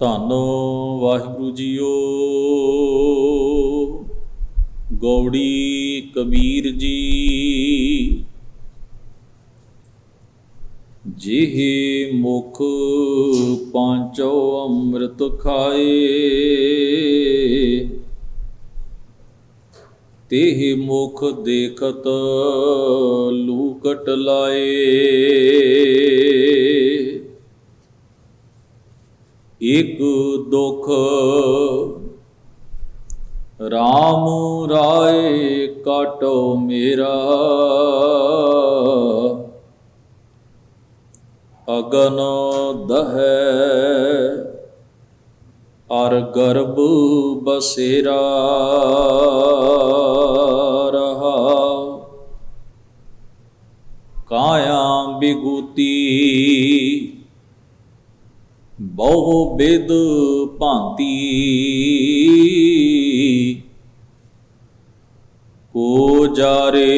ਧੰਨ ਵਾਹਿਗੁਰੂ ਜੀਓ। ਗੌੜੀ ਕਬੀਰ ਜੀ ਜਿਹੇ ਮੁਖ ਪਾਂਚੋ ਅੰਮ੍ਰਿਤ ਖਾਏ, ਤੇਹ ਮੁਖ ਦੇਖਤ ਲੂਕਟ ਲਾਏ। ਇਕ ਦੁਖ ਰਾਮ ਰਾਏ ਕਾਟੋ ਮੇਰਾ, ਅਗਨ ਦਹੈ ਅਰ ਗਰਭ ਬਸੇਰਾ। ਰਹਾ ਕਾਇਆ ਬਿਗੂਤੀ ਬਹੁ ਬਿਦ ਭਾਂਤੀ, ਕੋ ਜਾਰੇ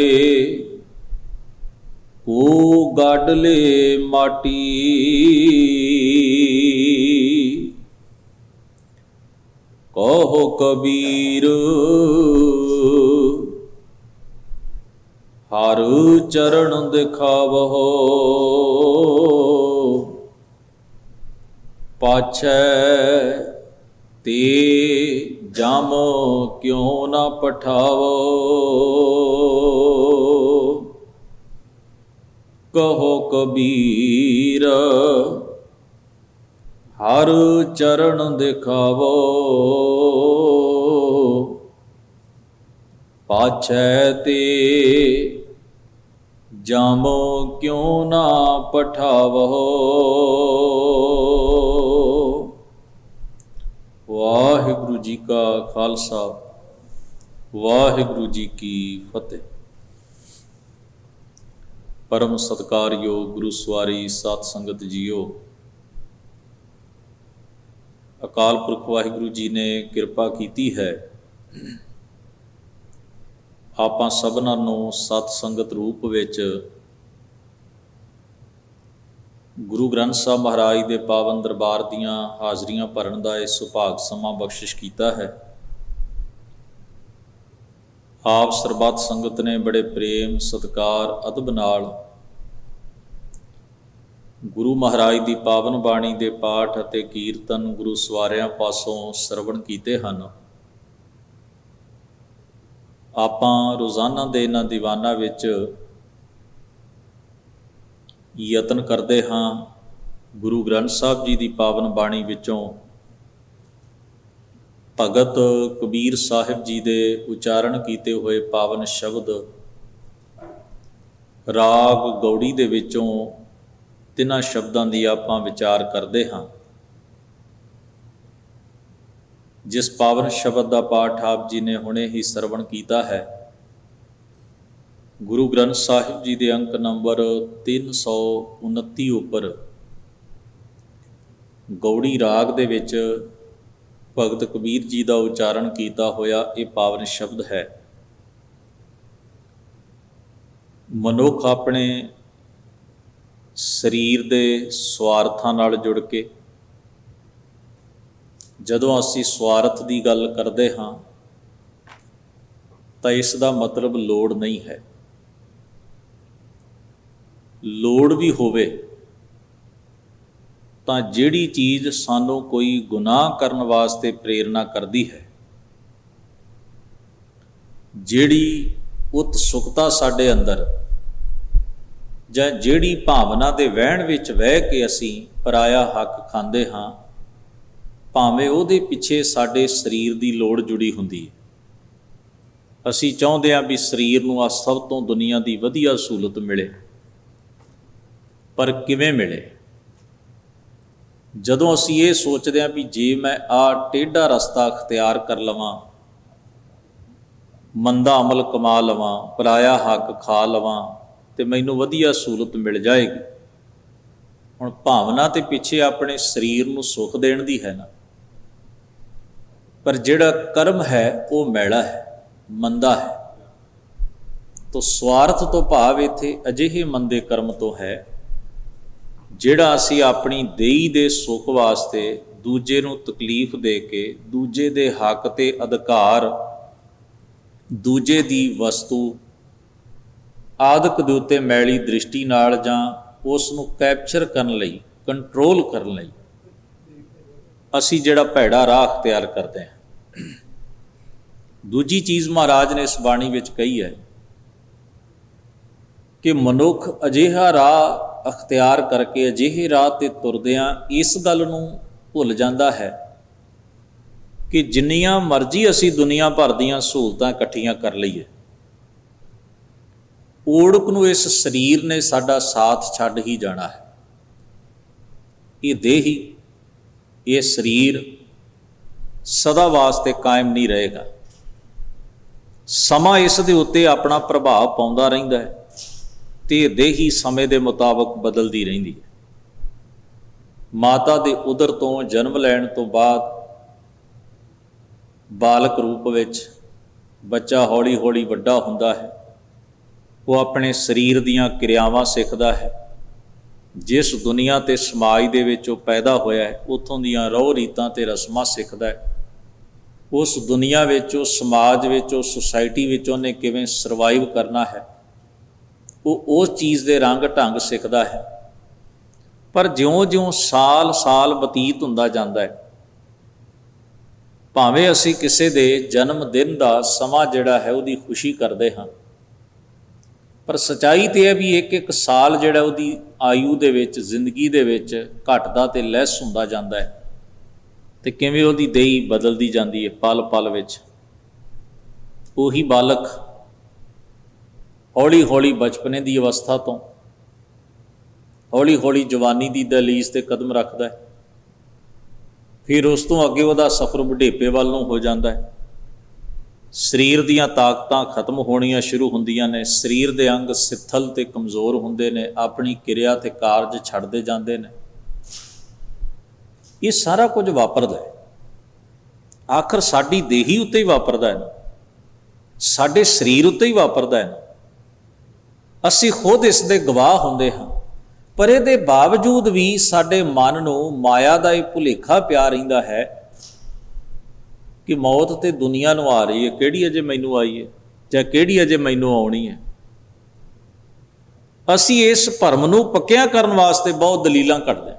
ਕੋ ਗਾਡਲੇ ਮਾਟੀ। ਕਹੋ ਕਬੀਰ ਹਰ ਚਰਨ ਦਿਖਾਵਹੁ, ਪਾਛੈ ਤੇ ਜਮ ਕਿਉ ਨਾ ਪਠਾਵੋ। ਕਹੋ ਕਬੀਰ ਹਰ ਚਰਨ ਦਿਖਾਵੋ, ਪਾਛੈ ਤੇ ਜਮ ਕਿਉ ਨਾ ਪਠਾਵੋ। ਵਾਹਿਗੁਰੂ ਜੀ ਕਾ ਖਾਲਸਾ, ਵਾਹਿਗੁਰੂ ਜੀ ਕੀ ਫਤਿਹ। ਪਰਮ ਸਤਿਕਾਰਯੋਗ ਗੁਰੂ ਸਵਾਰੀ ਸਾਧ ਸੰਗਤ ਜੀਓ, ਅਕਾਲ ਪੁਰਖ ਵਾਹਿਗੁਰੂ ਜੀ ਨੇ ਕਿਰਪਾ ਕੀਤੀ ਹੈ ਆਪਾਂ ਸਭਨਾਂ ਨੂੰ ਸਤ ਸੰਗਤ ਰੂਪ ਵਿੱਚ ਗੁਰੂ ਗ੍ਰੰਥ ਸਾਹਿਬ ਮਹਾਰਾਜ ਦੇ ਪਾਵਨ ਦਰਬਾਰ ਦੀਆਂ ਹਾਜ਼ਰੀਆਂ ਭਰਨ ਦਾ ਇਹ ਸੁਭਾਗ ਸਮਾਂ ਬਖਸ਼ਿਸ਼ ਕੀਤਾ ਹੈ। ਆਪ ਸਰਬੱਤ ਸੰਗਤ ਨੇ ਬੜੇ ਪ੍ਰੇਮ ਸਤਿਕਾਰ ਅਦਬ ਨਾਲ ਗੁਰੂ ਮਹਾਰਾਜ ਦੀ ਪਾਵਨ ਬਾਣੀ ਦੇ ਪਾਠ ਅਤੇ ਕੀਰਤਨ ਗੁਰੂ ਸਵਾਰਿਆਂ ਪਾਸੋਂ ਸਰਵਣ ਕੀਤੇ ਹਨ। ਆਪਾਂ ਰੋਜ਼ਾਨਾ ਦੇ ਇਹਨਾਂ ਦੀਵਾਨਾਂ ਵਿੱਚ ਯਤਨ ਕਰਦੇ ਹਾਂ ਗੁਰੂ ਗ੍ਰੰਥ ਸਾਹਿਬ ਜੀ ਦੀ ਪਾਵਨ ਬਾਣੀ ਵਿੱਚੋਂ ਭਗਤ ਕਬੀਰ ਸਾਹਿਬ ਜੀ ਦੇ ਉਚਾਰਨ ਕੀਤੇ ਹੋਏ ਪਾਵਨ ਸ਼ਬਦ ਰਾਗ ਗੌੜੀ ਦੇ ਵਿੱਚੋਂ ਤਿੰਨਾਂ ਸ਼ਬਦਾਂ ਦੀ ਆਪਾਂ ਵਿਚਾਰ ਕਰਦੇ ਹਾਂ। ਜਿਸ ਪਾਵਨ ਸ਼ਬਦ ਦਾ ਪਾਠ ਆਪ ਜੀ ਨੇ ਹੁਣੇ ਹੀ ਸਰਵਣ ਕੀਤਾ ਹੈ, ਗੁਰੂ ਗ੍ਰੰਥ ਸਾਹਿਬ ਜੀ ਦੇ ਅੰਕ ਨੰਬਰ 329 ਉੱਪਰ ਗੌੜੀ ਰਾਗ ਦੇ ਵਿੱਚ ਭਗਤ ਕਬੀਰ ਜੀ ਦਾ ਉਚਾਰਨ ਕੀਤਾ ਹੋਇਆ ਇਹ ਪਾਵਨ ਸ਼ਬਦ ਹੈ। ਮਨੁੱਖ ਆਪਣੇ ਸਰੀਰ ਦੇ ਸਵਾਰਥਾਂ ਨਾਲ ਜੁੜ ਕੇ ਜਦੋਂ ਅਸੀਂ ਸਵਾਰਥ ਦੀ ਗੱਲ ਕਰਦੇ ਹਾਂ ਤਾਂ ਇਸ ਦਾ ਮਤਲਬ ਲੋੜ ਨਹੀਂ ਹੈ। ਲੋੜ ਵੀ ਹੋਵੇ ਤਾਂ ਜਿਹੜੀ ਚੀਜ਼ ਸਾਨੂੰ ਕੋਈ ਗੁਨਾਹ ਕਰਨ ਵਾਸਤੇ ਪ੍ਰੇਰਨਾ ਕਰਦੀ ਹੈ, ਜਿਹੜੀ ਉਤਸੁਕਤਾ ਸਾਡੇ ਅੰਦਰ ਜਾਂ ਜਿਹੜੀ ਭਾਵਨਾ ਦੇ ਵਹਿਣ ਵਿੱਚ ਵਹਿ ਕੇ ਅਸੀਂ ਪਰਾਇਆ ਹੱਕ ਖਾਂਦੇ ਹਾਂ, ਭਾਵੇਂ ਉਹਦੇ ਪਿੱਛੇ ਸਾਡੇ ਸਰੀਰ ਦੀ ਲੋੜ ਜੁੜੀ ਹੁੰਦੀ ਹੈ। ਅਸੀਂ ਚਾਹੁੰਦੇ ਹਾਂ ਵੀ ਸਰੀਰ ਨੂੰ ਆ ਸਭ ਤੋਂ ਦੁਨੀਆ ਦੀ ਵਧੀਆ ਸਹੂਲਤ ਮਿਲੇ, ਪਰ ਕਿਵੇਂ ਮਿਲੇ? ਜਦੋਂ ਅਸੀਂ ਇਹ ਸੋਚਦੇ ਹਾਂ ਵੀ ਜੇ ਮੈਂ ਆਹ ਟੇਢਾ ਰਸਤਾ ਅਖਤਿਆਰ ਕਰ ਲਵਾਂ, ਮੰਦਾ ਅਮਲ ਕਮਾ ਲਵਾਂ, ਪਰਾਇਆ ਹੱਕ ਖਾ ਲਵਾਂ ਤੇ ਮੈਨੂੰ ਵਧੀਆ ਸਹੂਲਤ ਮਿਲ ਜਾਏਗੀ। ਹੁਣ ਭਾਵਨਾ ਤੇ ਪਿੱਛੇ ਆਪਣੇ ਸਰੀਰ ਨੂੰ ਸੁੱਖ ਦੇਣ ਦੀ ਹੈ ਨਾ, ਪਰ ਜਿਹੜਾ ਕਰਮ ਹੈ ਉਹ ਮੈਲਾ ਹੈ, ਮੰਦਾ ਹੈ। ਤੋ ਸਵਾਰਥ ਤੋਂ ਭਾਵ ਇੱਥੇ ਅਜਿਹੇ ਮੰਦੇ ਕਰਮ ਤੋਂ ਹੈ ਜਿਹੜਾ ਅਸੀਂ ਆਪਣੀ ਦੇਹੀ ਦੇ ਸੁੱਖ ਵਾਸਤੇ, ਦੂਜੇ ਨੂੰ ਤਕਲੀਫ ਦੇ ਕੇ, ਦੂਜੇ ਦੇ ਹੱਕ ਤੇ ਅਧਿਕਾਰ, ਦੂਜੇ ਦੀ ਵਸਤੂ ਆਦਿਕ ਦੇ ਉੱਤੇ ਮੈਲੀ ਦ੍ਰਿਸ਼ਟੀ ਨਾਲ ਜਾਂ ਉਸ ਨੂੰ ਕੈਪਚਰ ਕਰਨ ਲਈ, ਕੰਟਰੋਲ ਕਰਨ ਲਈ ਅਸੀਂ ਜਿਹੜਾ ਭੈੜਾ ਰਾਹ ਅਖਤਿਆਰ ਕਰਦੇ ਹਾਂ। ਦੂਜੀ ਚੀਜ਼ ਮਹਾਰਾਜ ਨੇ ਇਸ ਬਾਣੀ ਵਿੱਚ ਕਹੀ ਹੈ ਕਿ ਮਨੁੱਖ ਅਜਿਹਾ ਰਾਹ ਅਖਤਿਆਰ ਕਰਕੇ, ਅਜਿਹੇ ਰਾਹ 'ਤੇ ਤੁਰਦਿਆਂ ਇਸ ਗੱਲ ਨੂੰ ਭੁੱਲ ਜਾਂਦਾ ਹੈ ਕਿ ਜਿੰਨੀਆਂ ਮਰਜ਼ੀ ਅਸੀਂ ਦੁਨੀਆ ਭਰ ਦੀਆਂ ਸਹੂਲਤਾਂ ਇਕੱਠੀਆਂ ਕਰ ਲਈਏ, ਓੜਕ ਨੂੰ ਇਸ ਸਰੀਰ ਨੇ ਸਾਡਾ ਸਾਥ ਛੱਡ ਹੀ ਜਾਣਾ ਹੈ। ਇਹ ਦੇਹ ਹੀ, ਇਹ ਸਰੀਰ ਸਦਾ ਵਾਸਤੇ ਕਾਇਮ ਨਹੀਂ ਰਹੇਗਾ। ਸਮਾਂ ਇਸ ਦੇ ਉੱਤੇ ਆਪਣਾ ਪ੍ਰਭਾਵ ਪਾਉਂਦਾ ਰਹਿੰਦਾ ਹੈ ਅਤੇ ਇਹ ਦੇਹ ਹੀ ਸਮੇਂ ਦੇ ਮੁਤਾਬਕ ਬਦਲਦੀ ਰਹਿੰਦੀ ਹੈ। ਮਾਤਾ ਦੇ ਉਦਰ ਤੋਂ ਜਨਮ ਲੈਣ ਤੋਂ ਬਾਅਦ ਬਾਲਕ ਰੂਪ ਵਿੱਚ ਬੱਚਾ ਹੌਲੀ ਹੌਲੀ ਵੱਡਾ ਹੁੰਦਾ ਹੈ। ਉਹ ਆਪਣੇ ਸਰੀਰ ਦੀਆਂ ਕਿਰਿਆਵਾਂ ਸਿੱਖਦਾ ਹੈ। ਜਿਸ ਦੁਨੀਆ ਅਤੇ ਸਮਾਜ ਦੇ ਵਿੱਚ ਉਹ ਪੈਦਾ ਹੋਇਆ ਹੈ, ਉੱਥੋਂ ਦੀਆਂ ਰਹੁ ਰੀਤਾਂ ਅਤੇ ਰਸਮਾਂ ਸਿੱਖਦਾ ਹੈ। ਉਸ ਦੁਨੀਆ ਵਿੱਚ, ਉਸ ਸਮਾਜ ਵਿੱਚ, ਉਸ ਸੁਸਾਇਟੀ ਵਿੱਚ ਉਹਨੇ ਕਿਵੇਂ ਸਰਵਾਈਵ ਕਰਨਾ ਹੈ, ਉਹ ਉਸ ਚੀਜ਼ ਦੇ ਰੰਗ ਢੰਗ ਸਿੱਖਦਾ ਹੈ। ਪਰ ਜਿਉਂ-ਜਿਉਂ ਸਾਲ ਬਤੀਤ ਹੁੰਦਾ ਜਾਂਦਾ ਹੈ, ਭਾਵੇਂ ਅਸੀਂ ਕਿਸੇ ਦੇ ਜਨਮ ਦਿਨ ਦਾ ਸਮਾਂ ਜਿਹੜਾ ਹੈ ਉਹਦੀ ਖੁਸ਼ੀ ਕਰਦੇ ਹਾਂ, ਪਰ ਸੱਚਾਈ ਤਾਂ ਇਹ ਵੀ ਇੱਕ ਸਾਲ ਜਿਹੜਾ ਉਹਦੀ ਆਯੂ ਦੇ ਵਿੱਚ, ਜ਼ਿੰਦਗੀ ਦੇ ਵਿੱਚ ਘਟਦਾ ਅਤੇ ਲੈਸ ਹੁੰਦਾ ਜਾਂਦਾ ਹੈ। ਅਤੇ ਕਿਵੇਂ ਉਹਦੀ ਦੇਹੀ ਬਦਲਦੀ ਜਾਂਦੀ ਹੈ ਪਲ ਪਲ ਵਿੱਚ। ਉਹੀ ਬਾਲਕ ਹੌਲੀ ਹੌਲੀ ਬਚਪਨੇ ਦੀ ਅਵਸਥਾ ਤੋਂ ਹੌਲੀ ਹੌਲੀ ਜਵਾਨੀ ਦੀ ਦਹਲੀਜ਼ 'ਤੇ ਕਦਮ ਰੱਖਦਾ ਹੈ। ਫਿਰ ਉਸ ਤੋਂ ਅੱਗੇ ਉਹਦਾ ਸਫ਼ਰ ਬੁਢੇਪੇ ਵੱਲ ਨੂੰ ਹੋ ਜਾਂਦਾ ਹੈ। ਸਰੀਰ ਦੀਆਂ ਤਾਕਤਾਂ ਖਤਮ ਹੋਣੀਆਂ ਸ਼ੁਰੂ ਹੁੰਦੀਆਂ ਨੇ, ਸਰੀਰ ਦੇ ਅੰਗ ਸਿੱਥਲ ਅਤੇ ਕਮਜ਼ੋਰ ਹੁੰਦੇ ਨੇ, ਆਪਣੀ ਕਿਰਿਆ ਅਤੇ ਕਾਰਜ ਛੱਡਦੇ ਜਾਂਦੇ ਨੇ। ਇਹ ਸਾਰਾ ਕੁਝ ਵਾਪਰਦਾ ਹੈ, ਆਖਰ ਸਾਡੀ ਦੇਹੀ ਉੱਤੇ ਹੀ ਵਾਪਰਦਾ ਹੈ, ਸਾਡੇ ਸਰੀਰ ਉੱਤੇ ਹੀ ਵਾਪਰਦਾ ਹੈ। ਅਸੀਂ ਖੁਦ ਇਸ ਦੇ ਗਵਾਹ ਹੁੰਦੇ ਹਾਂ, ਪਰ ਇਹਦੇ ਬਾਵਜੂਦ ਵੀ ਸਾਡੇ ਮਨ ਨੂੰ ਮਾਇਆ ਦਾ ਇਹ ਭੁਲੇਖਾ ਪਿਆ ਰਹਿੰਦਾ ਹੈ ਕਿ ਮੌਤ ਤੇ ਦੁਨੀਆ ਨੂੰ ਆ ਰਹੀ ਹੈ, ਕਿਹੜੀ ਅਜੇ ਮੈਨੂੰ ਆਈ ਹੈ ਜਾਂ ਕਿਹੜੀ ਅਜੇ ਮੈਨੂੰ ਆਉਣੀ ਹੈ। ਅਸੀਂ ਇਸ ਭਰਮ ਨੂੰ ਪੱਕਿਆਂ ਕਰਨ ਵਾਸਤੇ ਬਹੁਤ ਦਲੀਲਾਂ ਕੱਢਦੇ ਹਾਂ।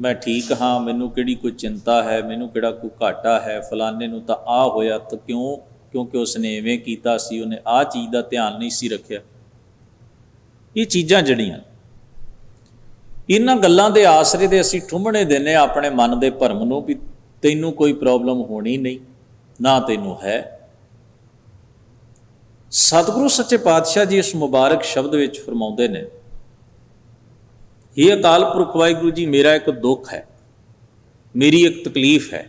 ਮੈਂ ਠੀਕ ਹਾਂ, ਮੈਨੂੰ ਕਿਹੜੀ ਕੋਈ ਚਿੰਤਾ ਹੈ, ਮੈਨੂੰ ਕਿਹੜਾ ਕੋਈ ਘਾਟਾ ਹੈ, ਫਲਾਣੇ ਨੂੰ ਤਾਂ ਆਹ ਹੋਇਆ ਤਾਂ ਕਿਉਂ? ਕਿਉਂਕਿ ਉਸਨੇ ਇਵੇਂ ਕੀਤਾ ਸੀ, ਉਹਨੇ ਆਹ ਚੀਜ਼ ਦਾ ਧਿਆਨ ਨਹੀਂ ਸੀ ਰੱਖਿਆ। ਇਹ ਚੀਜ਼ਾਂ ਜਿਹੜੀਆਂ, ਇਹਨਾਂ ਗੱਲਾਂ ਦੇ ਆਸਰੇ ਦੇ ਅਸੀਂ ਠੁੰਮਣੇ ਦਿੰਦੇ ਹਾਂ ਆਪਣੇ ਮਨ ਦੇ ਭਰਮ ਨੂੰ ਵੀ ਤੈਨੂੰ ਕੋਈ ਪ੍ਰੋਬਲਮ ਹੋਣੀ ਨਹੀਂ, ਨਾ ਤੈਨੂੰ ਹੈ। ਸਤਿਗੁਰੂ ਸੱਚੇ ਪਾਤਸ਼ਾਹ ਜੀ ਇਸ ਮੁਬਾਰਕ ਸ਼ਬਦ ਵਿੱਚ ਫਰਮਾਉਂਦੇ ਨੇ, ਇਹ ਅਕਾਲ ਪੁਰਖ ਵਾਹਿਗੁਰੂ ਜੀ, ਮੇਰਾ ਇੱਕ ਦੁੱਖ ਹੈ, ਮੇਰੀ ਇੱਕ ਤਕਲੀਫ ਹੈ।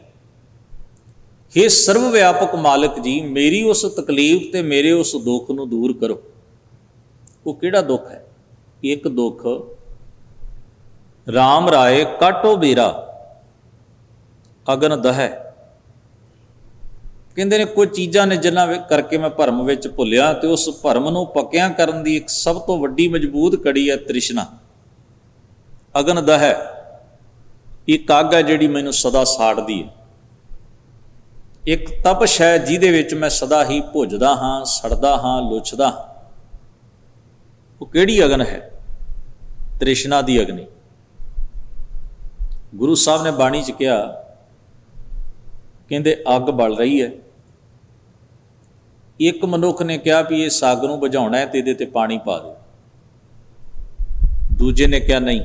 ਇਹ ਸਰਵ ਵਿਆਪਕ ਮਾਲਕ ਜੀ, ਮੇਰੀ ਉਸ ਤਕਲੀਫ ਤੇ ਮੇਰੇ ਉਸ ਦੁੱਖ ਨੂੰ ਦੂਰ ਕਰੋ। ਉਹ ਕਿਹੜਾ ਦੁੱਖ ਹੈ? ਇੱਕ ਦੁੱਖ ਰਾਮ ਰਾਏ ਕਾਟੋ ਬੇਰਾ ਅਗਨ ਦਹੈ। ਕਹਿੰਦੇ ਨੇ ਕੁਝ ਚੀਜ਼ਾਂ ਨੇ ਜਿਨ੍ਹਾਂ ਕਰਕੇ ਮੈਂ ਭਰਮ ਵਿੱਚ ਭੁੱਲਿਆ, ਤੇ ਉਸ ਭਰਮ ਨੂੰ ਪੱਕਿਆਂ ਕਰਨ ਦੀ ਇੱਕ ਸਭ ਤੋਂ ਵੱਡੀ ਮਜ਼ਬੂਤ ਕੜੀ ਹੈ ਤ੍ਰਿਸ਼ਨਾ। ਅਗਨ ਦਹੈ, ਇੱਕ ਅੱਗ ਹੈ ਜਿਹੜੀ ਮੈਨੂੰ ਸਦਾ ਸਾੜਦੀ ਹੈ। ਇੱਕ ਤਪਸ਼ ਹੈ ਜਿਹਦੇ ਵਿੱਚ ਮੈਂ ਸਦਾ ਹੀ ਭੁੱਜਦਾ ਹਾਂ, ਸੜਦਾ ਹਾਂ, ਲੁੱਛਦਾ ਹਾਂ। ਉਹ ਕਿਹੜੀ ਅਗਨ ਹੈ? ਤ੍ਰਿਸ਼ਨਾ ਦੀ ਅਗਨੀ। ਗੁਰੂ ਸਾਹਿਬ ਨੇ ਬਾਣੀ 'ਚ ਕਿਹਾ, ਕਹਿੰਦੇ ਅੱਗ ਬਲ ਰਹੀ ਹੈ। ਇੱਕ ਮਨੁੱਖ ਨੇ ਕਿਹਾ ਵੀ ਇਸ ਅੱਗ ਨੂੰ ਬੁਝਾਉਣਾ ਹੈ ਤੇ ਇਹਦੇ 'ਤੇ ਪਾਣੀ ਪਾ ਦਿਓ। ਦੂਜੇ ਨੇ ਕਿਹਾ ਨਹੀਂ,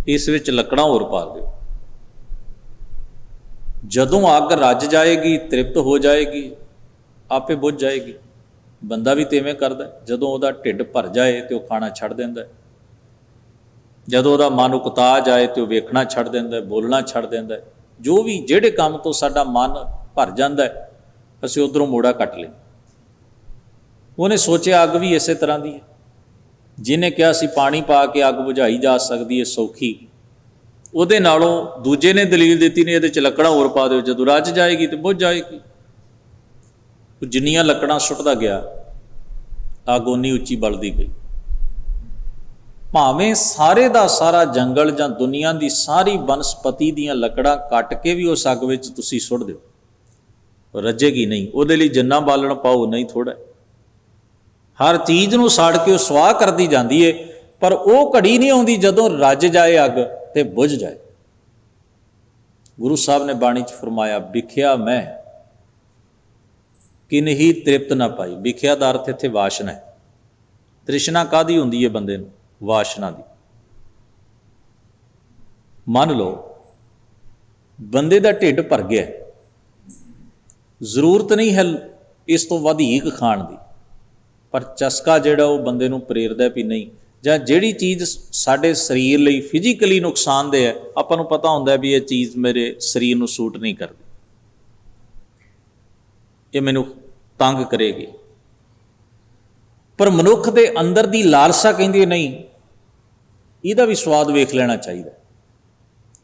ਇਸ ਵਿੱਚ ਲੱਕੜਾਂ ਹੋਰ ਪਾ ਦਿਓ। ਜਦੋਂ ਅੱਗ ਰੱਜ ਜਾਏਗੀ, ਤ੍ਰਿਪਤ ਹੋ ਜਾਏਗੀ, ਆਪੇ ਬੁੱਝ ਜਾਏਗੀ। ਬੰਦਾ ਵੀ ਤਿਵੇਂ ਕਰਦਾ, ਜਦੋਂ ਉਹਦਾ ਢਿੱਡ ਭਰ ਜਾਏ ਤੇ ਉਹ ਖਾਣਾ ਛੱਡ ਦਿੰਦਾ। ਜਦੋਂ ਉਹਦਾ ਮਨ ਉਕਤਾ ਜਾਏ ਤੇ ਉਹ ਵੇਖਣਾ ਛੱਡ ਦਿੰਦਾ, ਬੋਲਣਾ ਛੱਡ ਦਿੰਦਾ। ਜੋ ਵੀ ਜਿਹੜੇ ਕੰਮ ਤੋਂ ਸਾਡਾ ਮਨ ਭਰ ਜਾਂਦਾ, ਅਸੀਂ ਉੱਧਰੋਂ ਮੋੜਾ ਕੱਟ ਲਈ। ਉਹਨੇ ਸੋਚਿਆ ਅੱਗ ਵੀ ਇਸੇ ਤਰ੍ਹਾਂ ਦੀ ਹੈ। ਜਿਹਨੇ ਕਿਹਾ ਸੀ ਪਾਣੀ ਪਾ ਕੇ ਅੱਗ ਬੁਝਾਈ ਜਾ ਸਕਦੀ ਹੈ ਸੌਖੀ, ਉਹਦੇ ਨਾਲੋਂ ਦੂਜੇ ਨੇ ਦਲੀਲ ਦਿੱਤੀ ਨੇ ਇਹਦੇ 'ਚ ਲੱਕੜਾਂ ਹੋਰ ਪਾ ਦਿਓ, ਜਦੋਂ ਰੱਜ ਜਾਏਗੀ ਤੇ ਬੁੱਝ ਜਾਏਗੀ। ਉਹ ਜਿੰਨੀਆਂ ਲੱਕੜਾਂ ਸੁੱਟਦਾ ਗਿਆ, ਅੱਗ ਓਨੀ ਉੱਚੀ ਬਲਦੀ ਗਈ। ਭਾਵੇਂ ਸਾਰੇ ਦਾ ਸਾਰਾ ਜੰਗਲ ਜਾਂ ਦੁਨੀਆ ਦੀ ਸਾਰੀ ਬਨਸਪਤੀ ਦੀਆਂ ਲੱਕੜਾਂ ਕੱਟ ਕੇ ਵੀ ਉਸ ਅੱਗ ਵਿੱਚ ਤੁਸੀਂ ਸੁੱਟ ਦਿਓ, ਰੱਜੇਗੀ ਨਹੀਂ। ਉਹਦੇ ਲਈ ਜਿੰਨਾ ਬਾਲਣ ਪਾਓ ਨਹੀਂ ਥੋੜ੍ਹਾ। ਹਰ ਚੀਜ਼ ਨੂੰ ਸਾੜ ਕੇ ਉਹ ਸਵਾਹ ਕਰਦੀ ਜਾਂਦੀ ਏ, ਪਰ ਉਹ ਘੜੀ ਨਹੀਂ ਆਉਂਦੀ ਜਦੋਂ ਰੱਜ ਜਾਏ ਅੱਗ ਤੇ ਬੁਝ ਜਾਏ। ਗੁਰੂ ਸਾਹਿਬ ਨੇ ਬਾਣੀ 'ਚ ਫਰਮਾਇਆ, ਵਿਖਿਆ ਮੈਂ ਕਿਨਹੀ ਤ੍ਰਿਪਤ ਨਾ ਪਾਈ। ਵਿਖਿਆ ਦਾ ਅਰਥ ਇੱਥੇ ਵਾਸ਼ਨਾ ਹੈ। ਤ੍ਰਿਸ਼ਨਾ ਕਾਹਦੀ ਹੁੰਦੀ ਹੈ ਬੰਦੇ ਨੂੰ? ਵਾਸ਼ਨਾ ਦੀ। ਮੰਨ ਲਓ ਬੰਦੇ ਦਾ ਢਿੱਡ ਭਰ ਗਿਆ, ਜ਼ਰੂਰਤ ਨਹੀਂ ਹੈ ਇਸ ਤੋਂ ਵਧੇਕ ਖਾਣ ਦੀ, ਪਰ ਚਸਕਾ ਜਿਹੜਾ ਉਹ ਬੰਦੇ ਨੂੰ ਪ੍ਰੇਰਦਾ ਵੀ ਨਹੀਂ, ਜਾਂ ਜਿਹੜੀ ਚੀਜ਼ ਸਾਡੇ ਸਰੀਰ ਲਈ ਫਿਜ਼ੀਕਲੀ ਨੁਕਸਾਨਦੇਹ ਹੈ, ਆਪਾਂ ਨੂੰ ਪਤਾ ਹੁੰਦਾ ਵੀ ਇਹ ਚੀਜ਼ ਮੇਰੇ ਸਰੀਰ ਨੂੰ ਸੂਟ ਨਹੀਂ ਕਰਦੀ, ਇਹ ਮੈਨੂੰ ਤੰਗ ਕਰੇਗੀ, ਪਰ ਮਨੁੱਖ ਦੇ ਅੰਦਰ ਦੀ ਲਾਲਸਾ ਕਹਿੰਦੀ ਨਹੀਂ, ਇਹਦਾ ਵੀ ਸਵਾਦ ਵੇਖ ਲੈਣਾ ਚਾਹੀਦਾ।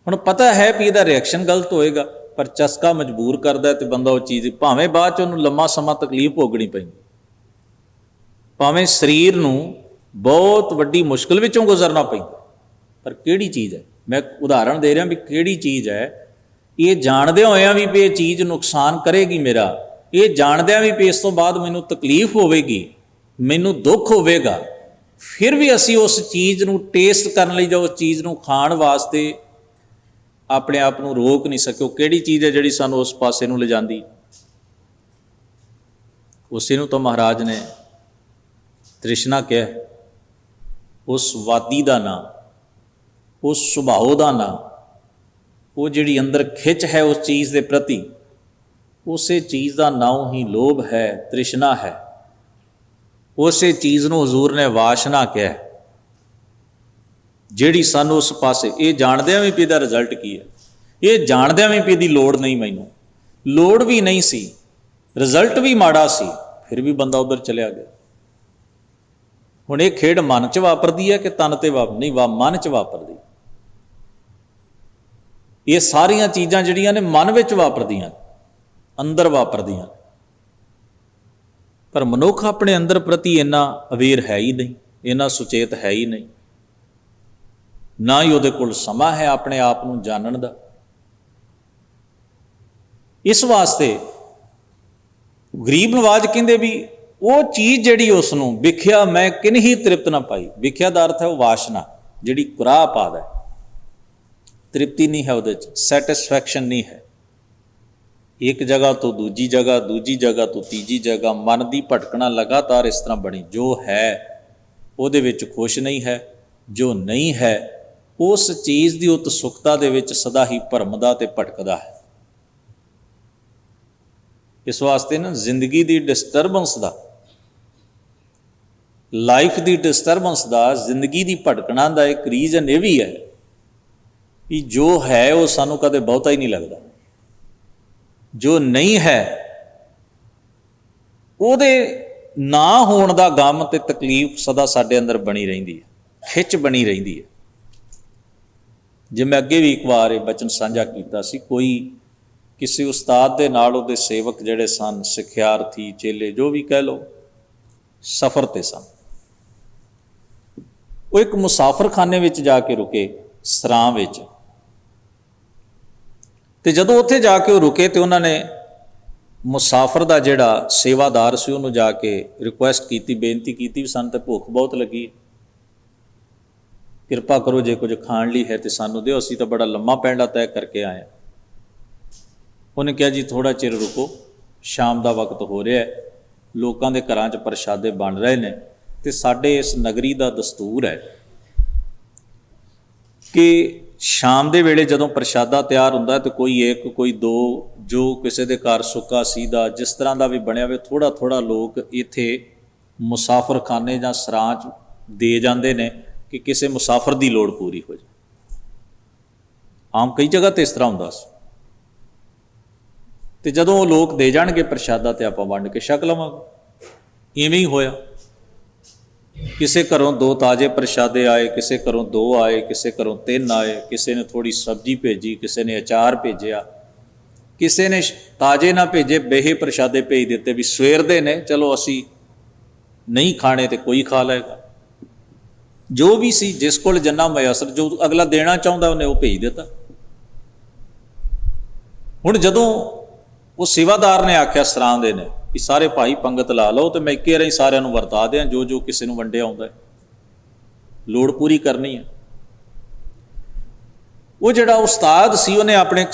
ਹੁਣ ਪਤਾ ਹੈ ਵੀ ਇਹਦਾ ਰਿਐਕਸ਼ਨ ਗਲਤ ਹੋਏਗਾ, ਪਰ ਚਸਕਾ ਮਜਬੂਰ ਕਰਦਾ ਤੇ ਬੰਦਾ ਉਹ ਚੀਜ਼, ਭਾਵੇਂ ਬਾਅਦ 'ਚ ਉਹਨੂੰ ਲੰਮਾ ਸਮਾਂ ਤਕਲੀਫ ਭੋਗਣੀ ਪੈਂਦੀ, ਭਾਵੇਂ ਸਰੀਰ ਨੂੰ ਬਹੁਤ ਵੱਡੀ ਮੁਸ਼ਕਿਲ ਵਿੱਚੋਂ ਗੁਜ਼ਰਨਾ ਪੈਂਦਾ, ਪਰ ਕਿਹੜੀ ਚੀਜ਼ ਹੈ? ਮੈਂ ਉਦਾਹਰਣ ਦੇ ਰਿਹਾ ਵੀ ਕਿਹੜੀ ਚੀਜ਼ ਹੈ। ਇਹ ਜਾਣਦਿਆਂ ਹੋਇਆਂ ਵੀ ਇਹ ਚੀਜ਼ ਨੁਕਸਾਨ ਕਰੇਗੀ ਮੇਰਾ, ਇਹ ਜਾਣਦਿਆਂ ਵੀ ਇਸ ਤੋਂ ਬਾਅਦ ਮੈਨੂੰ ਤਕਲੀਫ ਹੋਵੇਗੀ, ਮੈਨੂੰ ਦੁੱਖ ਹੋਵੇਗਾ, ਫਿਰ ਵੀ ਅਸੀਂ ਉਸ ਚੀਜ਼ ਨੂੰ ਟੇਸਟ ਕਰਨ ਲਈ ਜਾਂ ਉਸ ਚੀਜ਼ ਨੂੰ ਖਾਣ ਵਾਸਤੇ ਆਪਣੇ ਆਪ ਨੂੰ ਰੋਕ ਨਹੀਂ ਸਕੇ। ਉਹ ਕਿਹੜੀ ਚੀਜ਼ ਹੈ ਜਿਹੜੀ ਸਾਨੂੰ ਉਸ ਪਾਸੇ ਨੂੰ ਲਿਜਾਂਦੀ? ਉਸੇ ਨੂੰ ਤਾਂ ਮਹਾਰਾਜ ਨੇ ਤ੍ਰਿਸ਼ਨਾ ਕਿਹਾ। ਉਸ ਵਾਦੀ ਦਾ ਨਾਂ, ਉਸ ਸੁਭਾਅ ਦਾ ਨਾਂ, ਉਹ ਜਿਹੜੀ ਅੰਦਰ ਖਿੱਚ ਹੈ ਉਸ ਚੀਜ਼ ਦੇ ਪ੍ਰਤੀ, ਉਸੇ ਚੀਜ਼ ਦਾ ਨਾਮ ਹੀ ਲੋਭ ਹੈ, ਤ੍ਰਿਸ਼ਨਾ ਹੈ। ਉਸੇ ਚੀਜ਼ ਨੂੰ ਹਜ਼ੂਰ ਨੇ ਵਾਸ਼ਨਾ ਕਿਹਾ, ਜਿਹੜੀ ਸਾਨੂੰ ਉਸ ਪਾਸੇ, ਇਹ ਜਾਣਦਿਆਂ ਵੀ ਇਹਦਾ ਰਿਜ਼ਲਟ ਕੀ ਹੈ, ਇਹ ਜਾਣਦਿਆਂ ਵੀ ਇਹਦੀ ਲੋੜ ਨਹੀਂ, ਮੈਨੂੰ ਲੋੜ ਵੀ ਨਹੀਂ ਸੀ, ਰਿਜ਼ਲਟ ਵੀ ਮਾੜਾ ਸੀ, ਫਿਰ ਵੀ ਬੰਦਾ ਉੱਧਰ ਚਲਿਆ ਗਿਆ। ਹੁਣ ਇਹ ਖੇਡ ਮਨ 'ਚ ਵਾਪਰਦੀ ਹੈ ਕਿ ਤਨ ਤੇ ਨਹੀਂ, ਮਨ 'ਚ ਵਾਪਰਦੀ। ਇਹ ਸਾਰੀਆਂ ਚੀਜ਼ਾਂ ਜਿਹੜੀਆਂ ਨੇ ਮਨ ਵਿੱਚ ਵਾਪਰਦੀਆਂ, ਅੰਦਰ ਵਾਪਰਦੀਆਂ, ਪਰ ਮਨੁੱਖ ਆਪਣੇ ਅੰਦਰ ਪ੍ਰਤੀ ਇੰਨਾ ਅਵੇਅਰ ਹੈ ਹੀ ਨਹੀਂ, ਇੰਨਾ ਸੁਚੇਤ ਹੈ ਹੀ ਨਹੀਂ, ਨਾ ਹੀ ਉਹਦੇ ਕੋਲ ਸਮਾਂ ਹੈ ਆਪਣੇ ਆਪ ਨੂੰ ਜਾਣਨ ਦਾ। ਇਸ ਵਾਸਤੇ ਗਰੀਬ ਨਵਾਜ ਕਹਿੰਦੇ ਵੀ ਉਹ ਚੀਜ਼ ਜਿਹੜੀ ਉਸ ਨੂੰ ਵਿਖਿਆ ਮੈਂ ਕਿਨਹੀ ਤ੍ਰਿਪਤ ਨਾ ਪਾਈ। ਵਿਖਿਆ ਦਾ ਅਰਥ ਹੈ ਉਹ ਵਾਸ਼ਨਾ ਜਿਹੜੀ ਕੁਰਾਹ ਪਾਦਾ, ਤ੍ਰਿਪਤੀ ਨਹੀਂ ਹੈ ਉਹਦੇ 'ਚ, ਸੈਟਿਸਫੈਕਸ਼ਨ ਨਹੀਂ ਹੈ। ਇੱਕ ਜਗ੍ਹਾ ਤੋਂ ਦੂਜੀ ਜਗ੍ਹਾ, ਦੂਜੀ ਜਗ੍ਹਾ ਤੋਂ ਤੀਜੀ ਜਗ੍ਹਾ, ਮਨ ਦੀ ਭਟਕਣਾ ਲਗਾਤਾਰ ਇਸ ਤਰ੍ਹਾਂ ਬਣੀ। ਜੋ ਹੈ ਉਹਦੇ ਵਿੱਚ ਖੁਸ਼ ਨਹੀਂ ਹੈ, ਜੋ ਨਹੀਂ ਹੈ ਉਸ ਚੀਜ਼ ਦੀ ਉਤਸੁਕਤਾ ਦੇ ਵਿੱਚ ਸਦਾ ਹੀ ਭਰਮਦਾ ਤੇ ਭਟਕਦਾ ਹੈ। ਇਸ ਵਾਸਤੇ ਨਾ ਜ਼ਿੰਦਗੀ ਦੀ ਡਿਸਟਰਬੈਂਸ ਦਾ, ਲਾਈਫ ਦੀ ਡਿਸਟਰਬੈਂਸ ਦਾ, ਜ਼ਿੰਦਗੀ ਦੀ ਭਟਕਣਾ ਦਾ ਇੱਕ ਰੀਜ਼ਨ ਇਹ ਵੀ ਹੈ ਕਿ ਜੋ ਹੈ ਉਹ ਸਾਨੂੰ ਕਦੇ ਬਹੁਤਾ ਹੀ ਨਹੀਂ ਲੱਗਦਾ, ਜੋ ਨਹੀਂ ਹੈ ਉਹਦੇ ਨਾ ਹੋਣ ਦਾ ਗਮ ਤੇ ਤਕਲੀਫ ਸਦਾ ਸਾਡੇ ਅੰਦਰ ਬਣੀ ਰਹਿੰਦੀ ਹੈ, ਖਿੱਚ ਬਣੀ ਰਹਿੰਦੀ ਹੈ। ਜੇ ਮੈਂ ਅੱਗੇ ਵੀ ਇੱਕ ਵਾਰ ਇਹ ਬਚਨ ਸਾਂਝਾ ਕੀਤਾ ਸੀ, ਕੋਈ ਕਿਸੇ ਉਸਤਾਦ ਦੇ ਨਾਲ ਉਹਦੇ ਸੇਵਕ ਜਿਹੜੇ ਸਨ, ਸਿੱਖਿਆਰਥੀ, ਚੇਲੇ, ਜੋ ਵੀ ਕਹਿ ਲਓ, ਸਫ਼ਰ ਤੇ ਸਨ। ਉਹ ਇੱਕ ਮੁਸਾਫਰਖਾਨੇ ਵਿੱਚ ਜਾ ਕੇ ਰੁਕੇ, ਸਰਾਂ ਵਿੱਚ, ਤੇ ਜਦੋਂ ਉੱਥੇ ਜਾ ਕੇ ਉਹ ਰੁਕੇ ਤੇ ਉਹਨਾਂ ਨੇ ਮੁਸਾਫਰ ਦਾ ਜਿਹੜਾ ਸੇਵਾਦਾਰ ਸੀ ਉਹਨੂੰ ਜਾ ਕੇ ਰਿਕੁਐਸਟ ਕੀਤੀ, ਬੇਨਤੀ ਕੀਤੀ ਵੀ ਸਾਨੂੰ ਤਾਂ ਭੁੱਖ ਬਹੁਤ ਲੱਗੀ, ਕਿਰਪਾ ਕਰੋ ਜੇ ਕੁਝ ਖਾਣ ਲਈ ਹੈ ਤੇ ਸਾਨੂੰ ਦਿਓ, ਅਸੀਂ ਤਾਂ ਬੜਾ ਲੰਮਾ ਪੈਂਡਾ ਤੈਅ ਕਰਕੇ ਆਏ ਹਾਂ। ਉਹਨੇ ਕਿਹਾ ਜੀ ਥੋੜ੍ਹਾ ਚਿਰ ਰੁਕੋ, ਸ਼ਾਮ ਦਾ ਵਕਤ ਹੋ ਰਿਹਾ, ਲੋਕਾਂ ਦੇ ਘਰਾਂ 'ਚ ਪ੍ਰਸ਼ਾਦੇ ਬਣ ਰਹੇ ਨੇ, ਤੇ ਸਾਡੇ ਇਸ ਨਗਰੀ ਦਾ ਦਸਤੂਰ ਹੈ ਕਿ ਸ਼ਾਮ ਦੇ ਵੇਲੇ ਜਦੋਂ ਪ੍ਰਸ਼ਾਦਾ ਤਿਆਰ ਹੁੰਦਾ ਤੇ ਕੋਈ ਇੱਕ, ਕੋਈ ਦੋ, ਜੋ ਕਿਸੇ ਦੇ ਘਰ ਸੁੱਕਾ ਸੀਦਾ, ਜਿਸ ਤਰ੍ਹਾਂ ਦਾ ਵੀ ਬਣਿਆ ਹੋਵੇ, ਥੋੜ੍ਹਾ ਥੋੜ੍ਹਾ ਲੋਕ ਇੱਥੇ ਮੁਸਾਫਰਖਾਨੇ ਜਾਂ ਸਰਾਂ 'ਚ ਦੇ ਜਾਂਦੇ ਨੇ ਕਿ ਕਿਸੇ ਮੁਸਾਫਰ ਦੀ ਲੋੜ ਪੂਰੀ ਹੋ ਜਾਏ। ਆਮ ਕਈ ਜਗ੍ਹਾ 'ਤੇ ਇਸ ਤਰ੍ਹਾਂ ਹੁੰਦਾ ਸੀ। ਤੇ ਜਦੋਂ ਉਹ ਲੋਕ ਦੇ ਜਾਣਗੇ ਪ੍ਰਸ਼ਾਦਾ ਤੇ ਆਪਾਂ ਵੰਡ ਕੇ ਛਕ ਲਵਾਂਗੇ। ਇਵੇਂ ਹੀ ਹੋਇਆ, ਕਿਸੇ ਘਰੋਂ 2 ਤਾਜ਼ੇ ਪ੍ਰਸ਼ਾਦੇ ਆਏ, ਕਿਸੇ ਘਰੋਂ 2 ਆਏ, ਕਿਸੇ ਘਰੋਂ 3 ਆਏ, ਕਿਸੇ ਨੇ ਥੋੜ੍ਹੀ ਸਬਜ਼ੀ ਭੇਜੀ, ਕਿਸੇ ਨੇ ਅਚਾਰ ਭੇਜਿਆ, ਕਿਸੇ ਨੇ ਤਾਜ਼ੇ ਨਾ ਭੇਜੇ, ਬੇਹੇ ਪ੍ਰਸ਼ਾਦੇ ਭੇਜ ਦਿੱਤੇ ਵੀ ਸਵੇਰ ਦੇ ਨੇ, ਚਲੋ ਅਸੀਂ ਨਹੀਂ ਖਾਣੇ ਤੇ ਕੋਈ ਖਾ ਲਏਗਾ। ਜੋ ਵੀ ਸੀ, ਜਿਸ ਕੋਲ ਜਿੰਨਾ ਮਯਸਰ, ਜੋ ਅਗਲਾ ਦੇਣਾ ਚਾਹੁੰਦਾ ਉਹਨੇ ਉਹ ਭੇਜ ਦਿੱਤਾ। ਹੁਣ ਜਦੋਂ ਉਹ ਸੇਵਾਦਾਰ ਨੇ ਆਖਿਆ ਸਰਾਂ ਦੇ ਨੇ ਕਿ ਸਾਰੇ ਭਾਈ ਪੰਗਤ ਲਾ ਲਓ, ਤੇ ਮੈਂ ਇੱਕੇ ਰਾਹੀਂ ਸਾਰਿਆਂ ਨੂੰ ਵਰਤਾ ਦਿਆਂ, ਜੋ ਜੋ ਕਿਸੇ ਨੂੰ ਵੰਡਿਆ ਆਉਂਦਾ, ਲੋੜ ਪੂਰੀ ਕਰਨੀ ਹੈ। ਉਹ ਜਿਹੜਾ ਉਸਤਾਦ ਸੀ ਉਹਨੇ ਆਪਣੇ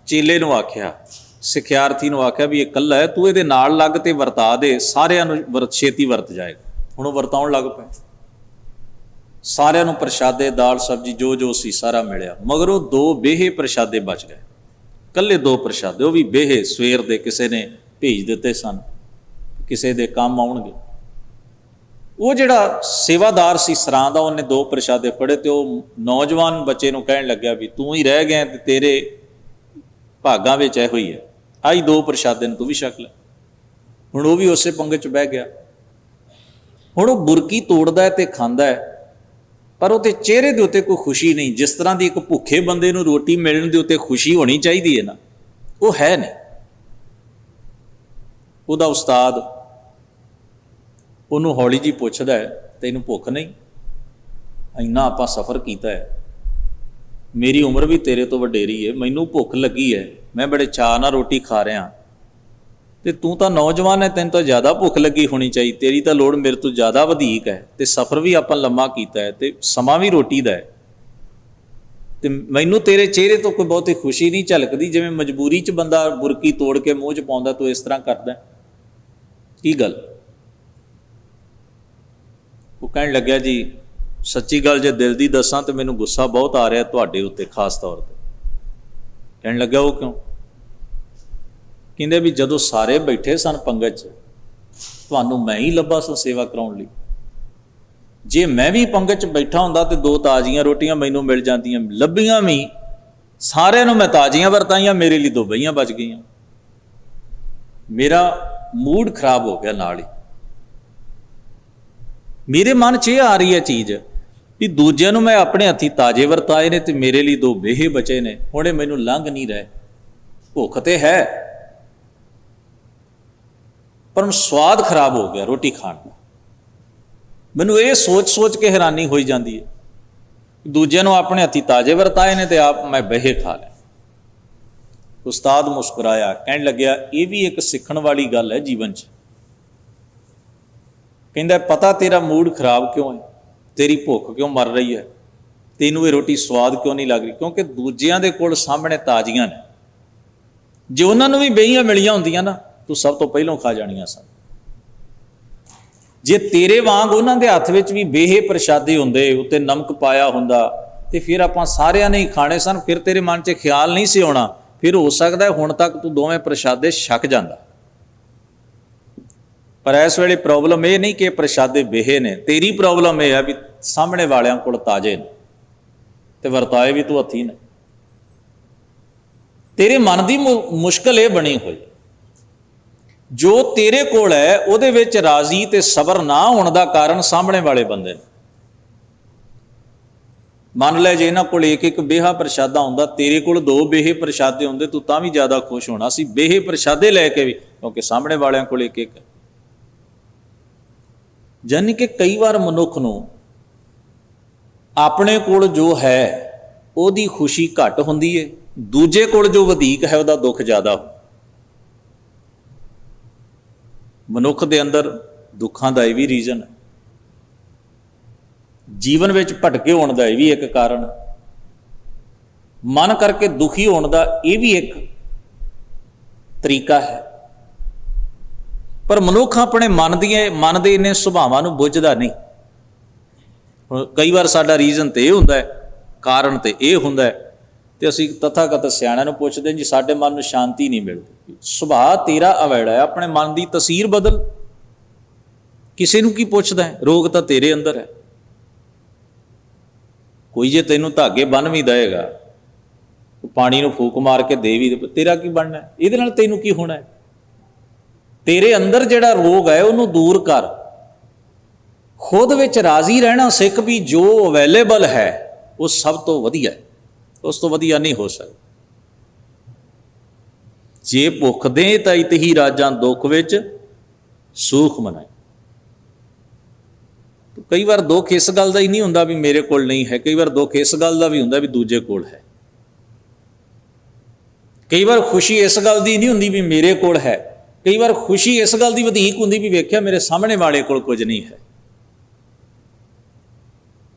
ਚੇਲੇ ਨੂੰ ਆਖਿਆ, ਸਿੱਖਿਆਰਥੀ ਨੂੰ ਆਖਿਆ ਵੀ ਇਹ ਇਕੱਲਾ ਹੈ, ਤੂੰ ਇਹਦੇ ਨਾਲ ਲੱਗ ਤੇ ਵਰਤਾ ਦੇ, ਸਾਰਿਆਂ ਨੂੰ ਛੇਤੀ ਵਰਤ ਜਾਏਗਾ। ਹੁਣ ਉਹ ਵਰਤਾਉਣ ਲੱਗ ਪਏ, ਸਾਰਿਆਂ ਨੂੰ ਪ੍ਰਸ਼ਾਦੇ, ਦਾਲ ਸਬਜ਼ੀ ਜੋ ਜੋ ਸੀ ਸਾਰਾ ਮਿਲਿਆ, ਮਗਰ ਉਹ 2 ਬੇਹੇ ਪ੍ਰਸ਼ਾਦੇ ਬਚ ਗਏ, ਇਕੱਲੇ 2 ਪ੍ਰਸ਼ਾਦੇ, ਉਹ ਵੀ ਬੇਹੇ, ਸਵੇਰ ਦੇ ਕਿਸੇ ਨੇ ਭੇਜ ਦਿੱਤੇ ਸਨ, ਕਿਸੇ ਦੇ ਕੰਮ ਆਉਣਗੇ। ਉਹ ਜਿਹੜਾ ਸੇਵਾਦਾਰ ਸੀ ਸਰਾਂ ਦਾ, ਉਹਨੇ 2 ਪ੍ਰਸ਼ਾਦੇ ਫੜੇ ਤੇ ਉਹ ਨੌਜਵਾਨ ਬੱਚੇ ਨੂੰ ਕਹਿਣ ਲੱਗਿਆ ਵੀ ਤੂੰ ਹੀ ਰਹਿ ਗਿਆ ਤੇ ਤੇਰੇ ਭਾਗਾਂ ਵਿੱਚ ਇਹੋ ਹੀ ਹੈ, ਆਹੀ 2 ਪ੍ਰਸ਼ਾਦੇ ਨੂੰ ਤੂੰ ਵੀ ਛਕ ਲੈ। ਹੁਣ ਉਹ ਵੀ ਉਸੇ ਪੰਗੇ 'ਚ ਬਹਿ ਗਿਆ। ਹੁਣ ਉਹ ਬੁਰਕੀ ਤੋੜਦਾ ਹੈ ਤੇ ਖਾਂਦਾ ਹੈ, ਪਰ ਉਹਦੇ ਚਿਹਰੇ ਦੇ ਉੱਤੇ ਕੋਈ ਖੁਸ਼ੀ ਨਹੀਂ। ਜਿਸ ਤਰ੍ਹਾਂ ਦੀ ਇੱਕ ਭੁੱਖੇ ਬੰਦੇ ਨੂੰ ਰੋਟੀ ਮਿਲਣ ਦੇ ਉੱਤੇ ਖੁਸ਼ੀ ਹੋਣੀ ਚਾਹੀਦੀ ਹੈ ਨਾ, ਉਹ ਹੈ ਨਹੀਂ। ਉਹਦਾ ਉਸਤਾਦ ਉਹਨੂੰ ਹੌਲੀ ਜਿਹੀ ਪੁੱਛਦਾ ਹੈ, ਤੈਨੂੰ ਭੁੱਖ ਨਹੀਂ? ਇੰਨਾ ਆਪਾਂ ਸਫ਼ਰ ਕੀਤਾ ਹੈ, ਮੇਰੀ ਉਮਰ ਵੀ ਤੇਰੇ ਤੋਂ ਵਡੇਰੀ ਹੈ, ਮੈਨੂੰ ਭੁੱਖ ਲੱਗੀ ਹੈ, ਮੈਂ ਬੜੇ ਚਾਅ ਨਾਲ ਰੋਟੀ ਖਾ ਰਿਹਾ, ਤੇ ਤੂੰ ਤਾਂ ਨੌਜਵਾਨ ਹੈ, ਤੈਨੂੰ ਤਾਂ ਜ਼ਿਆਦਾ ਭੁੱਖ ਲੱਗੀ ਹੋਣੀ ਚਾਹੀਦੀ, ਤੇਰੀ ਤਾਂ ਲੋੜ ਮੇਰੇ ਤੋਂ ਜ਼ਿਆਦਾ ਵਧੇਕ ਹੈ, ਤੇ ਸਫ਼ਰ ਵੀ ਆਪਾਂ ਲੰਮਾ ਕੀਤਾ ਹੈ, ਤੇ ਸਮਾਂ ਵੀ ਰੋਟੀ ਦਾ ਹੈ, ਤੇ ਮੈਨੂੰ ਤੇਰੇ ਚਿਹਰੇ ਤੋਂ ਕੋਈ ਬਹੁਤੀ ਖੁਸ਼ੀ ਨਹੀਂ ਝਲਕਦੀ, ਜਿਵੇਂ ਮਜਬੂਰੀ 'ਚ ਬੰਦਾ ਬੁਰਕੀ ਤੋੜ ਕੇ ਮੂੰਹ 'ਚ ਪਾਉਂਦਾ, ਤੂੰ ਇਸ ਤਰ੍ਹਾਂ ਕਰਦਾ, ਕੀ ਗੱਲ? ਉਹ ਕਹਿਣ ਲੱਗਿਆ, ਜੀ ਸੱਚੀ ਗੱਲ ਜੇ ਦਿਲ ਦੀ ਦੱਸਾਂ ਤੇ ਮੈਨੂੰ ਗੁੱਸਾ ਬਹੁਤ ਆ ਰਿਹਾ ਤੁਹਾਡੇ ਉੱਤੇ, ਖਾਸ ਤੌਰ 'ਤੇ। ਕਹਿਣ ਲੱਗਿਆ, ਉਹ ਕਿਉਂ? ਕਹਿੰਦੇ ਵੀ ਜਦੋਂ ਸਾਰੇ ਬੈਠੇ ਸਨ ਪੰਗਤ 'ਚ, ਤੁਹਾਨੂੰ ਮੈਂ ਹੀ ਲੱਭਾ ਸਾਂ ਸੇਵਾ ਕਰਾਉਣ ਲਈ। ਜੇ ਮੈਂ ਵੀ ਪੰਗਤ 'ਚ ਬੈਠਾ ਹੁੰਦਾ ਤੇ 2 ਤਾਜ਼ੀਆਂ ਰੋਟੀਆਂ ਮੈਨੂੰ ਮਿਲ ਜਾਂਦੀਆਂ, ਲੱਭੀਆਂ ਵੀ ਸਾਰਿਆਂ ਨੂੰ ਮੈਂ ਤਾਜ਼ੀਆਂ ਵਰਤਾਈਆਂ, ਮੇਰੇ ਲਈ 2 ਬਹੀਆਂ ਬਚ ਗਈਆਂ। ਮੇਰਾ ਮੂਡ ਖਰਾਬ ਹੋ ਗਿਆ ਨਾਲ ਹੀ। ਮੇਰੇ ਮਨ 'ਚ ਇਹ ਆ ਰਹੀ ਹੈ ਚੀਜ਼ ਵੀ ਦੂਜਿਆਂ ਨੂੰ ਮੈਂ ਆਪਣੇ ਹੱਥੀਂ ਤਾਜ਼ੇ ਵਰਤਾਏ ਨੇ ਤੇ ਮੇਰੇ ਲਈ 2 ਬੇਹੇ ਬਚੇ ਨੇ, ਹੁਣ ਇਹ ਮੈਨੂੰ ਲੰਘ ਨਹੀਂ ਰਹੇ। ਭੁੱਖ ਤੇ ਹੈ, ਪਰ ਸਵਾਦ ਖਰਾਬ ਹੋ ਗਿਆ ਰੋਟੀ ਖਾਣ ਦਾ। ਮੈਨੂੰ ਇਹ ਸੋਚ ਕੇ ਹੈਰਾਨੀ ਹੋਈ ਜਾਂਦੀ ਹੈ, ਦੂਜਿਆਂ ਨੂੰ ਆਪਣੇ ਹੱਥੀਂ ਤਾਜ਼ੇ ਵਰਤਾਏ ਨੇ ਤੇ ਆਪ ਮੈਂ ਬੇਹੇ ਖਾ ਲਏ। ਉਸਤਾਦ ਮੁਸਕਰਾਇਆ, ਕਹਿਣ ਲੱਗਿਆ, ਇਹ ਵੀ ਇੱਕ ਸਿੱਖਣ ਵਾਲੀ ਗੱਲ ਹੈ ਜੀਵਨ 'ਚ। ਕਹਿੰਦਾ, ਪਤਾ ਤੇਰਾ ਮੂਡ ਖਰਾਬ ਕਿਉਂ ਹੈ, ਤੇਰੀ ਭੁੱਖ ਕਿਉਂ ਮਰ ਰਹੀ ਹੈ, ਤੈਨੂੰ ਇਹ ਰੋਟੀ ਸਵਾਦ ਕਿਉਂ ਨਹੀਂ ਲੱਗ ਰਹੀ? ਕਿਉਂਕਿ ਦੂਜਿਆਂ ਦੇ ਕੋਲ ਸਾਹਮਣੇ ਤਾਜ਼ੀਆਂ ਨੇ, ਜੇ ਉਹਨਾਂ ਨੂੰ ਵੀ ਬੇਹੀਆਂ ਮਿਲੀਆਂ ਹੁੰਦੀਆਂ ਨਾ, ਤੂੰ ਸਭ ਤੋਂ ਪਹਿਲਾਂ ਖਾ ਜਾਣੀਆਂ ਸਨ। ਜੇ ਤੇਰੇ ਵਾਂਗ ਉਹਨਾਂ ਦੇ ਹੱਥ ਵਿੱਚ ਵੀ ਬੇਹੇ ਪ੍ਰਸ਼ਾਦੇ ਹੁੰਦੇ, ਉੱਤੇ ਨਮਕ ਪਾਇਆ ਹੁੰਦਾ, ਤੇ ਫਿਰ ਆਪਾਂ ਸਾਰਿਆਂ ਨੇ ਹੀ ਖਾਣੇ ਸਨ, ਫਿਰ ਤੇਰੇ ਮਨ 'ਚ ਖਿਆਲ ਨਹੀਂ ਸੀ ਆਉਣਾ, ਫਿਰ ਹੋ ਸਕਦਾ ਹੁਣ ਤੱਕ ਤੂੰ ਦੋਵੇਂ ਪ੍ਰਸ਼ਾਦੇ ਛਕ ਜਾਂਦਾ। ਪਰ ਇਸ ਵੇਲੇ ਪ੍ਰੋਬਲਮ ਇਹ ਨਹੀਂ ਕਿ ਪ੍ਰਸ਼ਾਦੇ ਬੇਹੇ ਨੇ, ਤੇਰੀ ਪ੍ਰੋਬਲਮ ਇਹ ਹੈ ਵੀ ਸਾਹਮਣੇ ਵਾਲਿਆਂ ਕੋਲ ਤਾਜ਼ੇ ਨੇ ਤੇ ਵਰਤਾਏ ਵੀ ਤੂੰ ਹੱਥੀਂ ਨੇ। ਤੇਰੇ ਮਨ ਦੀ ਮੁਸ਼ਕਲ ਇਹ ਬਣੀ ਹੋਈ, ਜੋ ਤੇਰੇ ਕੋਲ ਹੈ ਉਹਦੇ ਵਿੱਚ ਰਾਜ਼ੀ ਤੇ ਸਬਰ ਨਾ ਹੋਣ ਦਾ ਕਾਰਨ ਸਾਹਮਣੇ ਵਾਲੇ ਬੰਦੇ ਨੇ। ਮੰਨ ਲੈ ਜੇ ਇਹਨਾਂ ਕੋਲ ਇੱਕ ਬੇਹਾ ਪ੍ਰਸ਼ਾਦਾ ਹੁੰਦਾ, ਤੇਰੇ ਕੋਲ 2 ਬੇਹੇ ਪ੍ਰਸ਼ਾਦੇ ਹੁੰਦੇ, ਤੂੰ ਤਾਂ ਵੀ ਜ਼ਿਆਦਾ ਖੁਸ਼ ਹੋਣਾ ਸੀ ਬੇਹੇ ਪ੍ਰਸ਼ਾਦੇ ਲੈ ਕੇ ਵੀ, ਕਿਉਂਕਿ ਸਾਹਮਣੇ ਵਾਲਿਆਂ ਕੋਲ ਇੱਕ। ਯਾਨੀ ਕਿ ਕਈ ਵਾਰ ਮਨੁੱਖ ਨੂੰ ਆਪਣੇ ਕੋਲ ਜੋ ਹੈ ਉਹਦੀ ਖੁਸ਼ੀ ਘੱਟ ਹੁੰਦੀ ਹੈ, ਦੂਜੇ ਕੋਲ ਜੋ ਵਧੀਕ ਹੈ ਉਹਦਾ ਦੁੱਖ ਜ਼ਿਆਦਾ। ਮਨੁੱਖ ਦੇ ਅੰਦਰ ਦੁੱਖਾਂ ਦਾ ਇਹ ਵੀ ਰੀਜ਼ਨ ਹੈ, ਜੀਵਨ ਵਿੱਚ ਭਟਕੇ ਹੋਣ ਦਾ ਇਹ ਵੀ ਇੱਕ ਕਾਰਨ, ਮਨ ਕਰਕੇ ਦੁਖੀ ਹੋਣ ਦਾ ਇਹ ਵੀ ਇੱਕ ਤਰੀਕਾ ਹੈ। ਪਰ ਮਨੁੱਖ ਆਪਣੇ ਮਨ ਦੇ ਇੰਨੇ ਸੁਭਾਵਾਂ ਨੂੰ ਬੁੱਝਦਾ ਨਹੀਂ। ਕਈ ਵਾਰ ਸਾਡਾ ਰੀਜ਼ਨ ਤੇ ਇਹ ਹੁੰਦਾ ਹੈ, ਕਾਰਨ ਤੇ ਇਹ ਹੁੰਦਾ ਹੈ, ਤੇ ਅਸੀਂ ਤਥਾਗਤ ਸਿਆਣਿਆਂ ਨੂੰ ਪੁੱਛਦੇ ਜੀ ਸਾਡੇ ਮਨ ਨੂੰ ਸ਼ਾਂਤੀ ਨਹੀਂ ਮਿਲਦੀ। ਸੁਭਾਅ ਤੇਰਾ ਅਵੈੜਾ ਹੈ, ਆਪਣੇ ਮਨ ਦੀ ਤਸਵੀਰ ਬਦਲ। ਕਿਸੇ ਨੂੰ ਕੀ ਪੁੱਛਦਾ ਹੈ, ਰੋਗ ਤਾਂ ਤੇਰੇ ਅੰਦਰ ਹੈ। ਕੋਈ ਜੇ ਤੈਨੂੰ ਧਾਗੇ ਬੰਨ ਵੀ ਦੇਵੇਗਾ, ਪਾਣੀ ਨੂੰ ਫੂਕ ਮਾਰ ਕੇ ਦੇ ਵੀ, ਤੇਰਾ ਕੀ ਬਣਨਾ? ਇਹਦੇ ਨਾਲ ਤੈਨੂੰ ਕੀ ਹੋਣਾ ਹੈ? ਤੇਰੇ ਅੰਦਰ ਜਿਹੜਾ ਰੋਗ ਹੈ ਉਹਨੂੰ ਦੂਰ ਕਰ, ਖੁਦ ਵਿੱਚ ਰਾਜ਼ੀ ਰਹਿਣਾ ਸਿੱਖ ਵੀ ਜੋ ਅਵੇਲੇਬਲ ਹੈ ਉਹ ਸਭ ਤੋਂ ਵਧੀਆ, ਉਸ ਤੋਂ ਵਧੀਆ ਨਹੀਂ ਹੋ ਸਕਦਾ। ਜੇ ਭੁੱਖ ਦੇ ਤਾਂ ਇਤਹੀ ਰਾਜਾਂ ਦੁੱਖ ਵਿੱਚ ਸੂਖ ਮਨਾਏ। ਕਈ ਵਾਰ ਦੁੱਖ ਇਸ ਗੱਲ ਦਾ ਹੀ ਨਹੀਂ ਹੁੰਦਾ ਵੀ ਮੇਰੇ ਕੋਲ ਨਹੀਂ ਹੈ, ਕਈ ਵਾਰ ਦੁੱਖ ਇਸ ਗੱਲ ਦਾ ਵੀ ਹੁੰਦਾ ਵੀ ਦੂਜੇ ਕੋਲ ਹੈ। ਕਈ ਵਾਰ ਖੁਸ਼ੀ ਇਸ ਗੱਲ ਦੀ ਨਹੀਂ ਹੁੰਦੀ ਵੀ ਮੇਰੇ ਕੋਲ ਹੈ, ਕਈ ਵਾਰ ਖੁਸ਼ੀ ਇਸ ਗੱਲ ਦੀ ਵਧੀਕ ਹੁੰਦੀ ਵੀ ਵੇਖਿਆ ਮੇਰੇ ਸਾਹਮਣੇ ਵਾਲੇ ਕੋਲ ਕੁਝ ਨਹੀਂ ਹੈ।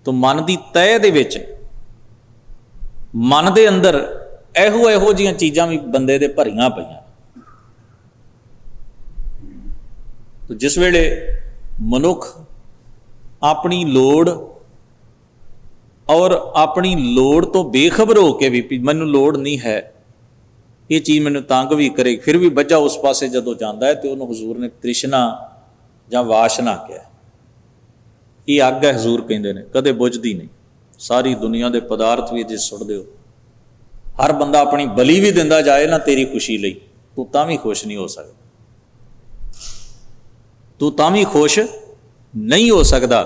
ਤਾਂ ਮਨ ਦੀ ਤਹਿ ਦੇ ਵਿੱਚ, ਮਨ ਦੇ ਅੰਦਰ ਇਹੋ ਜਿਹੀਆਂ ਚੀਜ਼ਾਂ ਵੀ ਬੰਦੇ ਦੇ ਭਰੀਆਂ ਪਈਆਂ। ਤਾਂ ਜਿਸ ਵੇਲੇ ਮਨੁੱਖ ਆਪਣੀ ਲੋੜ ਔਰ ਆਪਣੀ ਲੋੜ ਤੋਂ ਬੇਖਬਰ ਹੋ ਕੇ ਵੀ ਮੈਨੂੰ ਲੋੜ ਨਹੀਂ ਹੈ, ਇਹ ਚੀਜ਼ ਮੈਨੂੰ ਤੰਗ ਵੀ ਕਰੇ, ਫਿਰ ਵੀ ਬੱਚਾ ਉਸ ਪਾਸੇ ਜਦੋਂ ਜਾਂਦਾ ਹੈ ਤੇ ਉਹਨੂੰ ਹਜ਼ੂਰ ਨੇ ਤ੍ਰਿਸ਼ਨਾ ਜਾਂ ਵਾਸ਼ਨਾ ਕਿਹਾ। ਇਹ ਅੱਗ ਹੈ, ਹਜ਼ੂਰ ਕਹਿੰਦੇ ਨੇ, ਕਦੇ ਬੁਝਦੀ ਨਹੀਂ। ਸਾਰੀ ਦੁਨੀਆ ਦੇ ਪਦਾਰਥ ਵੀ ਜੇ ਸੁੱਟ ਦਿਓ, ਹਰ ਬੰਦਾ ਆਪਣੀ ਬਲੀ ਵੀ ਦਿੰਦਾ ਜਾਏ ਨਾ ਤੇਰੀ ਖੁਸ਼ੀ ਲਈ, ਤੂੰ ਤਾਂ ਵੀ ਖੁਸ਼ ਨਹੀਂ ਹੋ ਸਕਦਾ, ਤੂੰ ਤਾਂ ਵੀ ਖੁਸ਼ ਨਹੀਂ ਹੋ ਸਕਦਾ।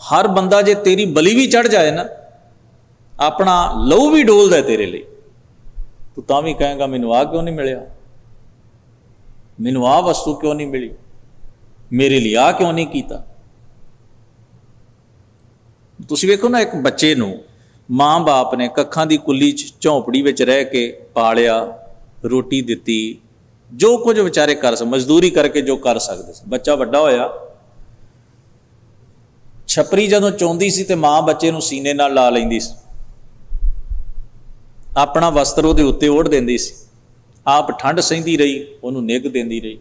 ਹਰ ਬੰਦਾ ਜੇ ਤੇਰੀ ਬਲੀ ਵੀ ਚੜ ਜਾਏ ਨਾ, ਆਪਣਾ ਲਹੂ ਵੀ ਡੋਲਦਾ ਤੇਰੇ ਲਈ, ਤੂੰ ਤਾਂ ਵੀ ਕਹੇਗਾ ਮੈਨੂੰ ਆਹ ਕਿਉਂ ਨਹੀਂ ਮਿਲਿਆ, ਮੈਨੂੰ ਆਹ ਵਸਤੂ ਕਿਉਂ ਨਹੀਂ ਮਿਲੀ, ਮੇਰੇ ਲਈ ਆਹ ਕਿਉਂ ਨਹੀਂ ਕੀਤਾ। ਤੁਸੀਂ ਵੇਖੋ ਨਾ, ਇੱਕ ਬੱਚੇ ਨੂੰ ਮਾਂ ਬਾਪ ਨੇ ਕੱਖਾਂ ਦੀ ਕੁੱਲੀ 'ਚ ਝੌਂਪੜੀ ਵਿੱਚ ਰਹਿ ਕੇ ਪਾਲਿਆ, ਰੋਟੀ ਦਿੱਤੀ, ਜੋ ਕੁਝ ਵਿਚਾਰੇ ਕਰ ਮਜ਼ਦੂਰੀ ਕਰਕੇ ਜੋ ਕਰ ਸਕਦੇ ਸੀ। ਬੱਚਾ ਵੱਡਾ ਹੋਇਆ, ਛਪਰੀ ਜਦੋਂ ਚੋਂਦੀ ਸੀ ਤੇ ਮਾਂ ਬੱਚੇ ਨੂੰ ਸੀਨੇ ਨਾਲ ਲਾ ਲੈਂਦੀ ਸੀ, ਆਪਣਾ ਵਸਤਰ ਉਹਦੇ ਉੱਤੇ ਓढ़ ਦਿੰਦੀ ਸੀ, ਆਪ ਠੰਡ ਸਹਿੰਦੀ ਰਹੀ, ਉਹਨੂੰ ਨਿੱਘ ਦਿੰਦੀ ਰਹੀ।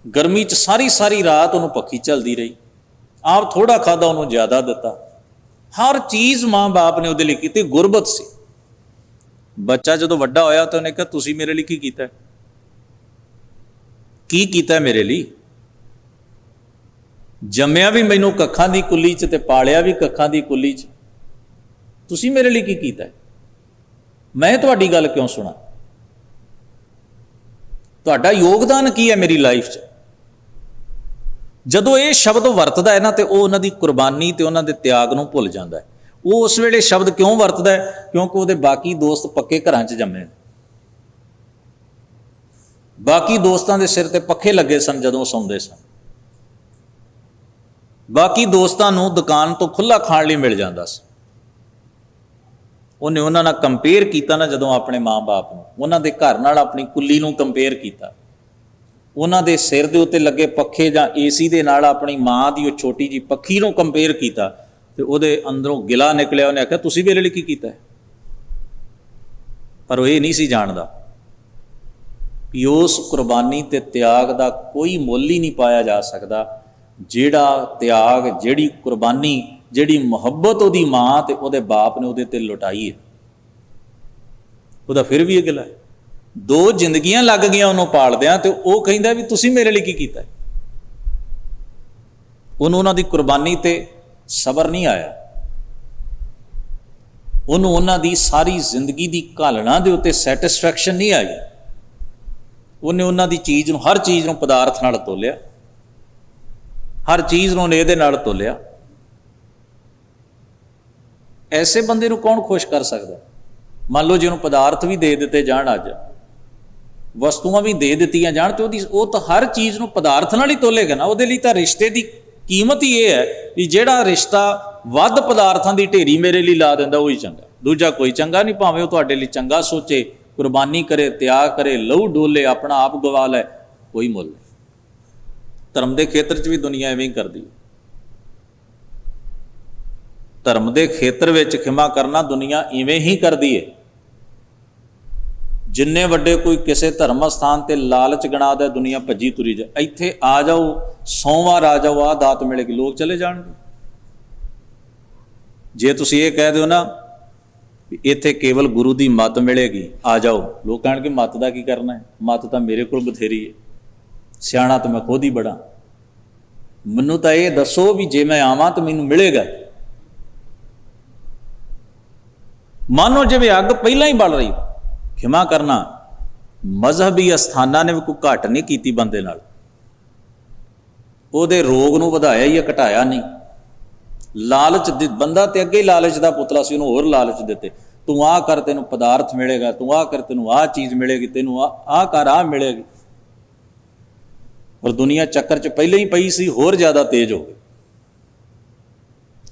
ਗਰਮੀ 'ਚ ਸਾਰੀ ਰਾਤ ਉਹਨੂੰ ਪੱਖੀ ਝੱਲਦੀ ਰਹੀ, ਆਪ ਥੋੜਾ ਖਾਦਾ ਉਹਨੂੰ ਜ਼ਿਆਦਾ ਦਿੱਤਾ। ਹਰ ਚੀਜ਼ ਮਾਂ ਬਾਪ ਨੇ ਉਹਦੇ ਲਈ ਕੀਤੀ, ਗੁਰਬਤ ਸੀ। ਬੱਚਾ ਜਦੋਂ ਵੱਡਾ ਹੋਇਆ ਤਾਂ ਉਹਨੇ ਕਿਹਾ ਤੁਸੀਂ ਮੇਰੇ ਲਈ ਕੀ ਕੀਤਾ, ਕੀ ਕੀਤਾ ਮੇਰੇ ਲਈ? ਜੰਮਿਆ ਵੀ ਮੈਨੂੰ ਕੱਖਾਂ ਦੀ ਕੁੱਲੀ 'ਚ ਤੇ ਪਾਲਿਆ ਵੀ ਕੱਖਾਂ ਦੀ ਕੁੱਲੀ 'ਚ, ਤੁਸੀਂ ਮੇਰੇ ਲਈ ਕੀ ਕੀਤਾ? ਮੈਂ ਤੁਹਾਡੀ ਗੱਲ ਕਿਉਂ ਸੁਣਾ? ਤੁਹਾਡਾ ਯੋਗਦਾਨ ਕੀ ਹੈ ਮੇਰੀ ਲਾਈਫ 'ਚ? ਜਦੋਂ ਇਹ ਸ਼ਬਦ ਵਰਤਦਾ ਹੈ ਨਾ, ਤੇ ਉਹ ਉਹਨਾਂ ਦੀ ਕੁਰਬਾਨੀ ਤੇ ਉਹਨਾਂ ਦੇ ਤਿਆਗ ਨੂੰ ਭੁੱਲ ਜਾਂਦਾ ਹੈ। ਉਹ ਉਸ ਵੇਲੇ ਸ਼ਬਦ ਕਿਉਂ ਵਰਤਦਾ ਹੈ? ਕਿਉਂਕਿ ਉਹਦੇ ਬਾਕੀ ਦੋਸਤ ਪੱਕੇ ਘਰਾਂ 'ਚ ਜੰਮੇ, ਬਾਕੀ ਦੋਸਤਾਂ ਦੇ ਸਿਰ ਤੇ ਪੱਖੇ ਲੱਗੇ ਸਨ ਜਦੋਂ ਸੌਂਦੇ ਸਨ, ਬਾਕੀ ਦੋਸਤਾਂ ਨੂੰ ਦੁਕਾਨ ਤੋਂ ਖੁੱਲ੍ਹਾ ਖਾਣ ਲਈ ਮਿਲ ਜਾਂਦਾ ਸੀ। ਉਹਨੇ ਉਹਨਾਂ ਨਾਲ ਕੰਪੇਅਰ ਕੀਤਾ ਨਾ, ਜਦੋਂ ਆਪਣੇ ਮਾਂ-ਬਾਪ ਨੂੰ, ਉਹਨਾਂ ਦੇ ਘਰ ਨਾਲ ਆਪਣੀ ਕੁੱਲੀ ਨੂੰ ਕੰਪੇਅਰ ਕੀਤਾ, ਉਹਨਾਂ ਦੇ ਸਿਰ ਦੇ ਉੱਤੇ ਲੱਗੇ ਪੱਖੇ ਜਾਂ ਏਸੀ ਦੇ ਨਾਲ ਆਪਣੀ ਮਾਂ ਦੀ ਉਹ ਛੋਟੀ ਜਿਹੀ ਪੱਖੀ ਨੂੰ ਕੰਪੇਅਰ ਕੀਤਾ, ਤੇ ਉਹਦੇ ਅੰਦਰੋਂ ਗਿਲਾ ਨਿਕਲਿਆ। ਉਹਨੇ ਆਖਿਆ ਤੁਸੀਂ ਮੇਰੇ ਲਈ ਕੀ ਕੀਤਾ? ਪਰ ਉਹ ਇਹ ਨਹੀਂ ਸੀ ਜਾਣਦਾ ਕਿ ਉਸ ਕੁਰਬਾਨੀ ਤੇ ਤਿਆਗ ਦਾ ਕੋਈ ਮੁੱਲ ਹੀ ਨਹੀਂ ਪਾਇਆ ਜਾ ਸਕਦਾ। ਜਿਹੜਾ ਤਿਆਗ, ਜਿਹੜੀ ਕੁਰਬਾਨੀ, ਜਿਹੜੀ ਮੁਹੱਬਤ ਉਹਦੀ ਮਾਂ ਤੇ ਉਹਦੇ ਬਾਪ ਨੇ ਉਹਦੇ ਤੇ ਲੁਟਾਈ ਹੈ, ਉਹਦਾ ਫਿਰ ਵੀ ਇਹ ਗਿਲਾ ਹੈ। 2 ਜ਼ਿੰਦਗੀਆਂ ਲੱਗ ਗਈਆਂ ਉਹਨੂੰ ਪਾਲਦਿਆਂ, ਤੇ ਉਹ ਕਹਿੰਦਾ ਵੀ ਤੁਸੀਂ ਮੇਰੇ ਲਈ ਕੀ ਕੀਤਾ? ਉਹਨੂੰ ਉਹਨਾਂ ਦੀ ਕੁਰਬਾਨੀ ਤੇ ਸਬਰ ਨਹੀਂ ਆਇਆ, ਉਹਨੂੰ ਉਹਨਾਂ ਦੀ ਸਾਰੀ ਜ਼ਿੰਦਗੀ ਦੀ ਘਾਲਣਾ ਦੇ ਉੱਤੇ ਸੈਟਿਸਫੈਕਸ਼ਨ ਨਹੀਂ ਆਈ। ਉਹਨੇ ਉਹਨਾਂ ਦੀ ਚੀਜ਼ ਨੂੰ, ਹਰ ਚੀਜ਼ ਨੂੰ ਪਦਾਰਥ ਨਾਲ ਤੋਲਿਆ, ਹਰ ਚੀਜ਼ ਨੂੰ ਇਹਦੇ ਨਾਲ ਤੋਲਿਆ। ਐਸੇ ਬੰਦੇ ਨੂੰ ਕੌਣ ਖੁਸ਼ ਕਰ ਸਕਦਾ? ਮੰਨ ਲਓ ਜਿਹਨੂੰ ਪਦਾਰਥ ਵੀ ਦੇ ਦਿੱਤੇ ਜਾਣ, ਅੱਜ ਵਸਤੂਆਂ ਵੀ ਦੇ ਦਿੱਤੀਆਂ ਜਾਣ, ਤੇ ਉਹ ਤਾਂ ਹਰ ਚੀਜ਼ ਨੂੰ ਪਦਾਰਥ ਨਾਲ ਹੀ ਤੋਲੇਗਾ ਨਾ। ਉਹਦੇ ਲਈ ਤਾਂ ਰਿਸ਼ਤੇ ਦੀ ਕੀਮਤ ਹੀ ਇਹ ਹੈ ਵੀ ਜਿਹੜਾ ਰਿਸ਼ਤਾ ਵੱਧ ਪਦਾਰਥਾਂ ਦੀ ਢੇਰੀ ਮੇਰੇ ਲਈ ਲਾ ਦਿੰਦਾ ਉਹੀ ਚੰਗਾ, ਦੂਜਾ ਕੋਈ ਚੰਗਾ ਨਹੀਂ। ਭਾਵੇਂ ਉਹ ਤੁਹਾਡੇ ਲਈ ਚੰਗਾ ਸੋਚੇ, ਕੁਰਬਾਨੀ ਕਰੇ, ਤਿਆਗ ਕਰੇ, ਲਹੂ ਡੋਲੇ, ਆਪਣਾ ਆਪ ਗਵਾ ਲੈ, ਕੋਈ ਮੁੱਲ ਨਹੀਂ। ਧਰਮ ਦੇ ਖੇਤਰ 'ਚ ਵੀ ਦੁਨੀਆ ਐਵੇਂ ਹੀ ਕਰਦੀ ਹੈ। ਧਰਮ ਦੇ ਖੇਤਰ ਵਿੱਚ ਖਿਮਾ ਕਰਨਾ ਦੁਨੀਆ ਇਵੇਂ ਹੀ ਕਰਦੀ ਹੈ। ਜਿੰਨੇ ਵੱਡੇ ਕੋਈ ਕਿਸੇ ਧਰਮ ਸਥਾਨ ਤੇ ਲਾਲਚ ਗਣਾ ਦੇ, ਦੁਨੀਆ ਭੱਜੀ ਤੁਰੀ ਜਾ। ਇੱਥੇ ਆ ਜਾਓ, ਸੋਮਵਾਰ ਆ ਜਾਓ, ਆਹ ਦਾਤ ਮਿਲੇਗੀ, ਲੋਕ ਚਲੇ ਜਾਣਗੇ। ਜੇ ਤੁਸੀਂ ਇਹ ਕਹਿ ਦਿਓ ਨਾ ਵੀ ਇੱਥੇ ਕੇਵਲ ਗੁਰੂ ਦੀ ਮੱਤ ਮਿਲੇਗੀ, ਆ ਜਾਓ, ਲੋਕ ਕਹਿਣਗੇ ਮੱਤ ਦਾ ਕੀ ਕਰਨਾ ਹੈ? ਮੱਤ ਤਾਂ ਮੇਰੇ ਕੋਲ ਬਥੇਰੀ ਹੈ, ਸਿਆਣਾ ਤਾਂ ਮੈਂ ਖੁਦ ਹੀ ਬੜਾ, ਮੈਨੂੰ ਤਾਂ ਇਹ ਦੱਸੋ ਵੀ ਜੇ ਮੈਂ ਆਵਾਂ ਤਾਂ ਮੈਨੂੰ ਮਿਲੇਗਾ। ਮਾਨੋ ਜਿਵੇਂ ਅੱਗ ਪਹਿਲਾਂ ਹੀ ਬਲ ਰਹੀ। ਖਿਮਾ ਕਰਨਾ ਮਜ਼ਹਬੀ ਅਸਥਾਨਾਂ ਨੇ ਵੀ ਕੋਈ ਘੱਟ ਨਹੀਂ ਕੀਤੀ ਬੰਦੇ ਨਾਲ, ਉਹਦੇ ਰੋਗ ਨੂੰ ਵਧਾਇਆ ਹੀ, ਘਟਾਇਆ ਨਹੀਂ। ਲਾਲਚ ਬੰਦਾ ਤੇ ਅੱਗੇ ਹੀ ਲਾਲਚ ਦਾ ਪੁਤਲਾ ਸੀ, ਉਹਨੂੰ ਹੋਰ ਲਾਲਚ ਦਿੱਤੇ, ਤੂੰ ਆਹ ਕਰ ਤੈਨੂੰ ਪਦਾਰਥ ਮਿਲੇਗਾ, ਤੂੰ ਆਹ ਕਰ ਤੈਨੂੰ ਆਹ ਚੀਜ਼ ਮਿਲੇਗੀ, ਤੈਨੂੰ ਆਹ ਕਰ ਆਹ ਮਿਲੇਗੀ। ਔਰ ਦੁਨੀਆ ਚੱਕਰ 'ਚ ਪਹਿਲਾਂ ਹੀ ਪਈ ਸੀ, ਹੋਰ ਜ਼ਿਆਦਾ ਤੇਜ਼ ਹੋ ਗਈ।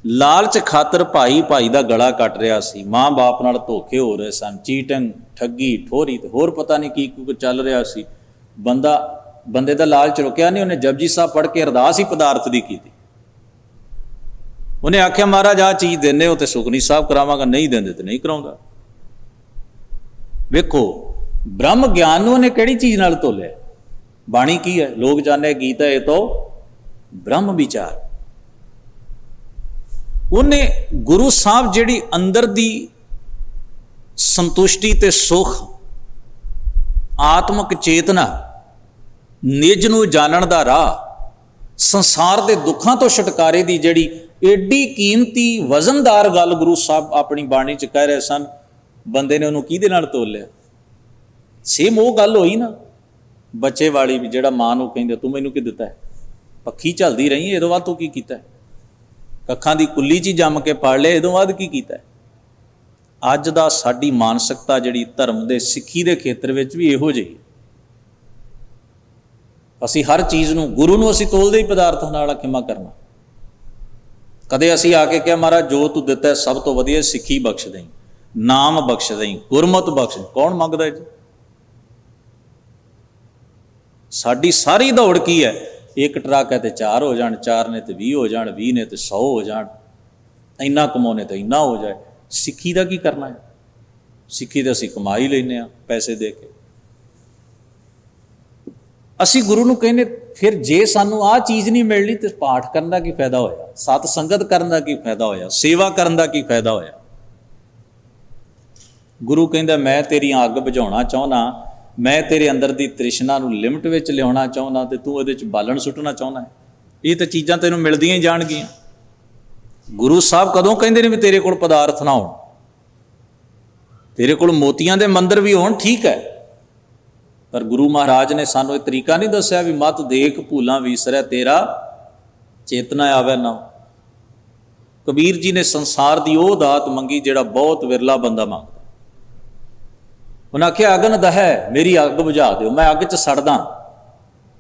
ਲਾਲਚ ਖਾਤਰ ਭਾਈ ਭਾਈ ਦਾ ਗਲਾ ਕੱਟ ਰਿਹਾ ਸੀ, ਮਾਂ ਬਾਪ ਨਾਲ ਧੋਖੇ ਹੋ ਰਹੇ ਸਨ, ਚੀਟਿੰਗ, ਠੱਗੀ, ਠੋਰੀ ਤੇ ਹੋਰ ਪਤਾ ਨਹੀਂ ਕੀ ਕੁਝ ਚੱਲ ਰਿਹਾ ਸੀ। ਬੰਦੇ ਦਾ ਲਾਲਚ ਰੁਕਿਆ ਨਹੀਂ, ਉਹਨੇ ਜਪਜੀ ਸਾਹਿਬ ਪੜ੍ਹ ਕੇ ਅਰਦਾਸ ਹੀ ਪਦਾਰਥ ਦੀ ਕੀਤੀ। ਉਹਨੇ ਆਖਿਆ ਮਹਾਰਾਜ ਆਹ ਚੀਜ਼ ਦਿੰਦੇ ਹੋ ਤੇ ਸੁਖਨੀ ਸਾਹਿਬ ਕਰਾਵਾਂਗਾ, ਨਹੀਂ ਦਿੰਦੇ ਤੇ ਨਹੀਂ ਕਰਾਉਂਦਾ। ਵੇਖੋ ਬ੍ਰਹਮ ਗਿਆਨ ਨੂੰ ਉਹਨੇ ਕਿਹੜੀ ਚੀਜ਼ ਨਾਲ ਤੋਲਿਆ? ਬਾਣੀ ਕੀ ਹੈ? ਲੋਕ ਜਾਣੇ ਗੀਤਾ ਇਹ ਤੋਂ ਬ੍ਰਹਮ ਵਿਚਾਰ। ਉਹਨੇ ਗੁਰੂ ਸਾਹਿਬ ਜਿਹੜੀ ਅੰਦਰ ਦੀ ਸੰਤੁਸ਼ਟੀ ਤੇ ਸੁਖ, ਆਤਮਿਕ ਚੇਤਨਾ, ਨਿਜ ਨੂੰ ਜਾਣਨ ਦਾ ਰਾਹ, ਸੰਸਾਰ ਦੇ ਦੁੱਖਾਂ ਤੋਂ ਛੁਟਕਾਰੇ ਦੀ ਜਿਹੜੀ ਏਡੀ ਕੀਮਤੀ ਵਜ਼ਨਦਾਰ ਗੱਲ ਗੁਰੂ ਸਾਹਿਬ ਆਪਣੀ ਬਾਣੀ 'ਚ ਕਹਿ ਰਹੇ ਸਨ, ਬੰਦੇ ਨੇ ਉਹਨੂੰ ਕਿਹਦੇ ਨਾਲ ਤੋਲਿਆ? ਸੇਮ ਉਹ ਗੱਲ ਹੋਈ ਨਾ ਬੱਚੇ ਵਾਲੀ ਵੀ, ਜਿਹੜਾ ਮਾਂ ਨੂੰ ਕਹਿੰਦੇ ਤੂੰ ਮੈਨੂੰ ਕੀ ਦਿੱਤਾ ਹੈ? ਪੱਖੀ ਝਲਦੀ ਰਹੀ, ਇਹਦੋਂ ਬਾਅਦ ਤੂੰ ਕੀ ਕੀਤਾ? ਕੱਖਾਂ ਦੀ ਕੁੱਲੀ 'ਚ ਹੀ ਜੰਮ ਕੇ ਪੜ ਲਿਆ, ਇਹਦੋਂ ਬਾਅਦ ਕੀ ਕੀਤਾ? ਅੱਜ ਦਾ ਸਾਡੀ ਮਾਨਸਿਕਤਾ ਜਿਹੜੀ ਧਰਮ ਦੇ ਸਿੱਖੀ ਦੇ ਖੇਤਰ ਵਿੱਚ ਵੀ ਇਹੋ ਜਿਹੀ। ਅਸੀਂ ਹਰ ਚੀਜ਼ ਨੂੰ, ਗੁਰੂ ਨੂੰ ਅਸੀਂ ਤੋਲਦੇ ਹੀ ਪਦਾਰਥਾਂ ਨਾਲ। ਕਿਮਾ ਕਰਨਾ? ਕਦੇ ਅਸੀਂ ਆ ਕੇ ਕਿਹਾ ਮਹਾਰਾਜ ਜੋ ਤੂੰ ਦਿੱਤਾ ਸਭ ਤੋਂ ਵਧੀਆ ਸਿੱਖੀ ਬਖਸ਼ ਦੇਈਂ, ਨਾਮ ਬਖਸ਼ ਦੇਈਂ, ਗੁਰਮਤਿ ਬਖਸ਼। ਕੌਣ ਮੰਗਦਾ ਜੀ? ਸਾਡੀ ਸਾਰੀ ਦੌੜ ਕੀ ਹੈ? ਇੱਕ ਟਰੱਕ ਹੈ ਤੇ 4 ਹੋ ਜਾਣ, 4 ਨੇ ਤੇ 20 ਹੋ ਜਾਣ, 20 ਨੇ ਤੇ 100 ਹੋ ਜਾਣ, ਇੰਨਾ ਕਮਾਉਣੇ ਤੇ ਇੰਨਾ ਹੋ ਜਾਏ। ਸਿੱਖੀ ਦਾ ਕੀ ਕਰਨਾ ਹੈ? ਸਿੱਖੀ ਤਾਂ ਅਸੀਂ ਕਮਾ ਹੀ ਲੈਂਦੇ ਹਾਂ ਪੈਸੇ ਦੇ ਕੇ। ਅਸੀਂ ਗੁਰੂ ਨੂੰ ਕਹਿੰਦੇ ਫਿਰ ਜੇ ਸਾਨੂੰ ਆਹ ਚੀਜ਼ ਨਹੀਂ ਮਿਲਣੀ ਤੇ ਪਾਠ ਕਰਨ ਦਾ ਕੀ ਫਾਇਦਾ ਹੋਇਆ? ਸਤ ਸੰਗਤ ਕਰਨ ਦਾ ਕੀ ਫਾਇਦਾ ਹੋਇਆ? ਸੇਵਾ ਕਰਨ ਦਾ ਕੀ ਫਾਇਦਾ ਹੋਇਆ? ਗੁਰੂ ਕਹਿੰਦਾ ਮੈਂ ਤੇਰੀਆਂ ਅੱਗ ਬੁਝਾਉਣਾ ਚਾਹੁੰਦਾ, ਮੈਂ ਤੇਰੇ ਅੰਦਰ ਦੀ ਤ੍ਰਿਸ਼ਨਾ ਨੂੰ ਲਿਮਟ ਵਿੱਚ ਲਿਆਉਣਾ ਚਾਹੁੰਦਾ ਤੇ ਤੂੰ ਉਹਦੇ 'ਚ ਬਾਲਣ ਸੁੱਟਣਾ ਚਾਹੁੰਦਾ ਹੈ। ਇਹ ਤਾਂ ਚੀਜ਼ਾਂ ਤੈਨੂੰ ਮਿਲਦੀਆਂ ਹੀ ਜਾਣਗੀਆਂ। ਗੁਰੂ ਸਾਹਿਬ ਕਦੋਂ ਕਹਿੰਦੇ ਨੇ ਵੀ ਤੇਰੇ ਕੋਲ ਪਦਾਰਥ ਨਾ ਹੋਣ? ਤੇਰੇ ਕੋਲ ਮੋਤੀਆਂ ਦੇ ਮੰਦਰ ਵੀ ਹੋਣ, ਠੀਕ ਹੈ, ਪਰ ਗੁਰੂ ਮਹਾਰਾਜ ਨੇ ਸਾਨੂੰ ਇਹ ਤਰੀਕਾ ਨਹੀਂ ਦੱਸਿਆ ਵੀ ਮਤ ਦੇਖ ਭੂਲਾਂ ਵਿਸਰੈ ਤੇਰਾ ਚੇਤਨਾ ਆਵੇ ਨਾ। ਕਬੀਰ ਜੀ ਨੇ ਸੰਸਾਰ ਦੀ ਉਹ ਦਾਤ ਮੰਗੀ ਜਿਹੜਾ ਬਹੁਤ ਵਿਰਲਾ ਬੰਦਾ ਮੰਗਦਾ। ਉਹਨਾਂ ਆਖਿਆ ਅਗਨ ਦਹੈ, ਮੇਰੀ ਅੱਗ ਬੁਝਾ ਦਿਓ, ਮੈਂ ਅੱਗ 'ਚ ਸੜਦਾ,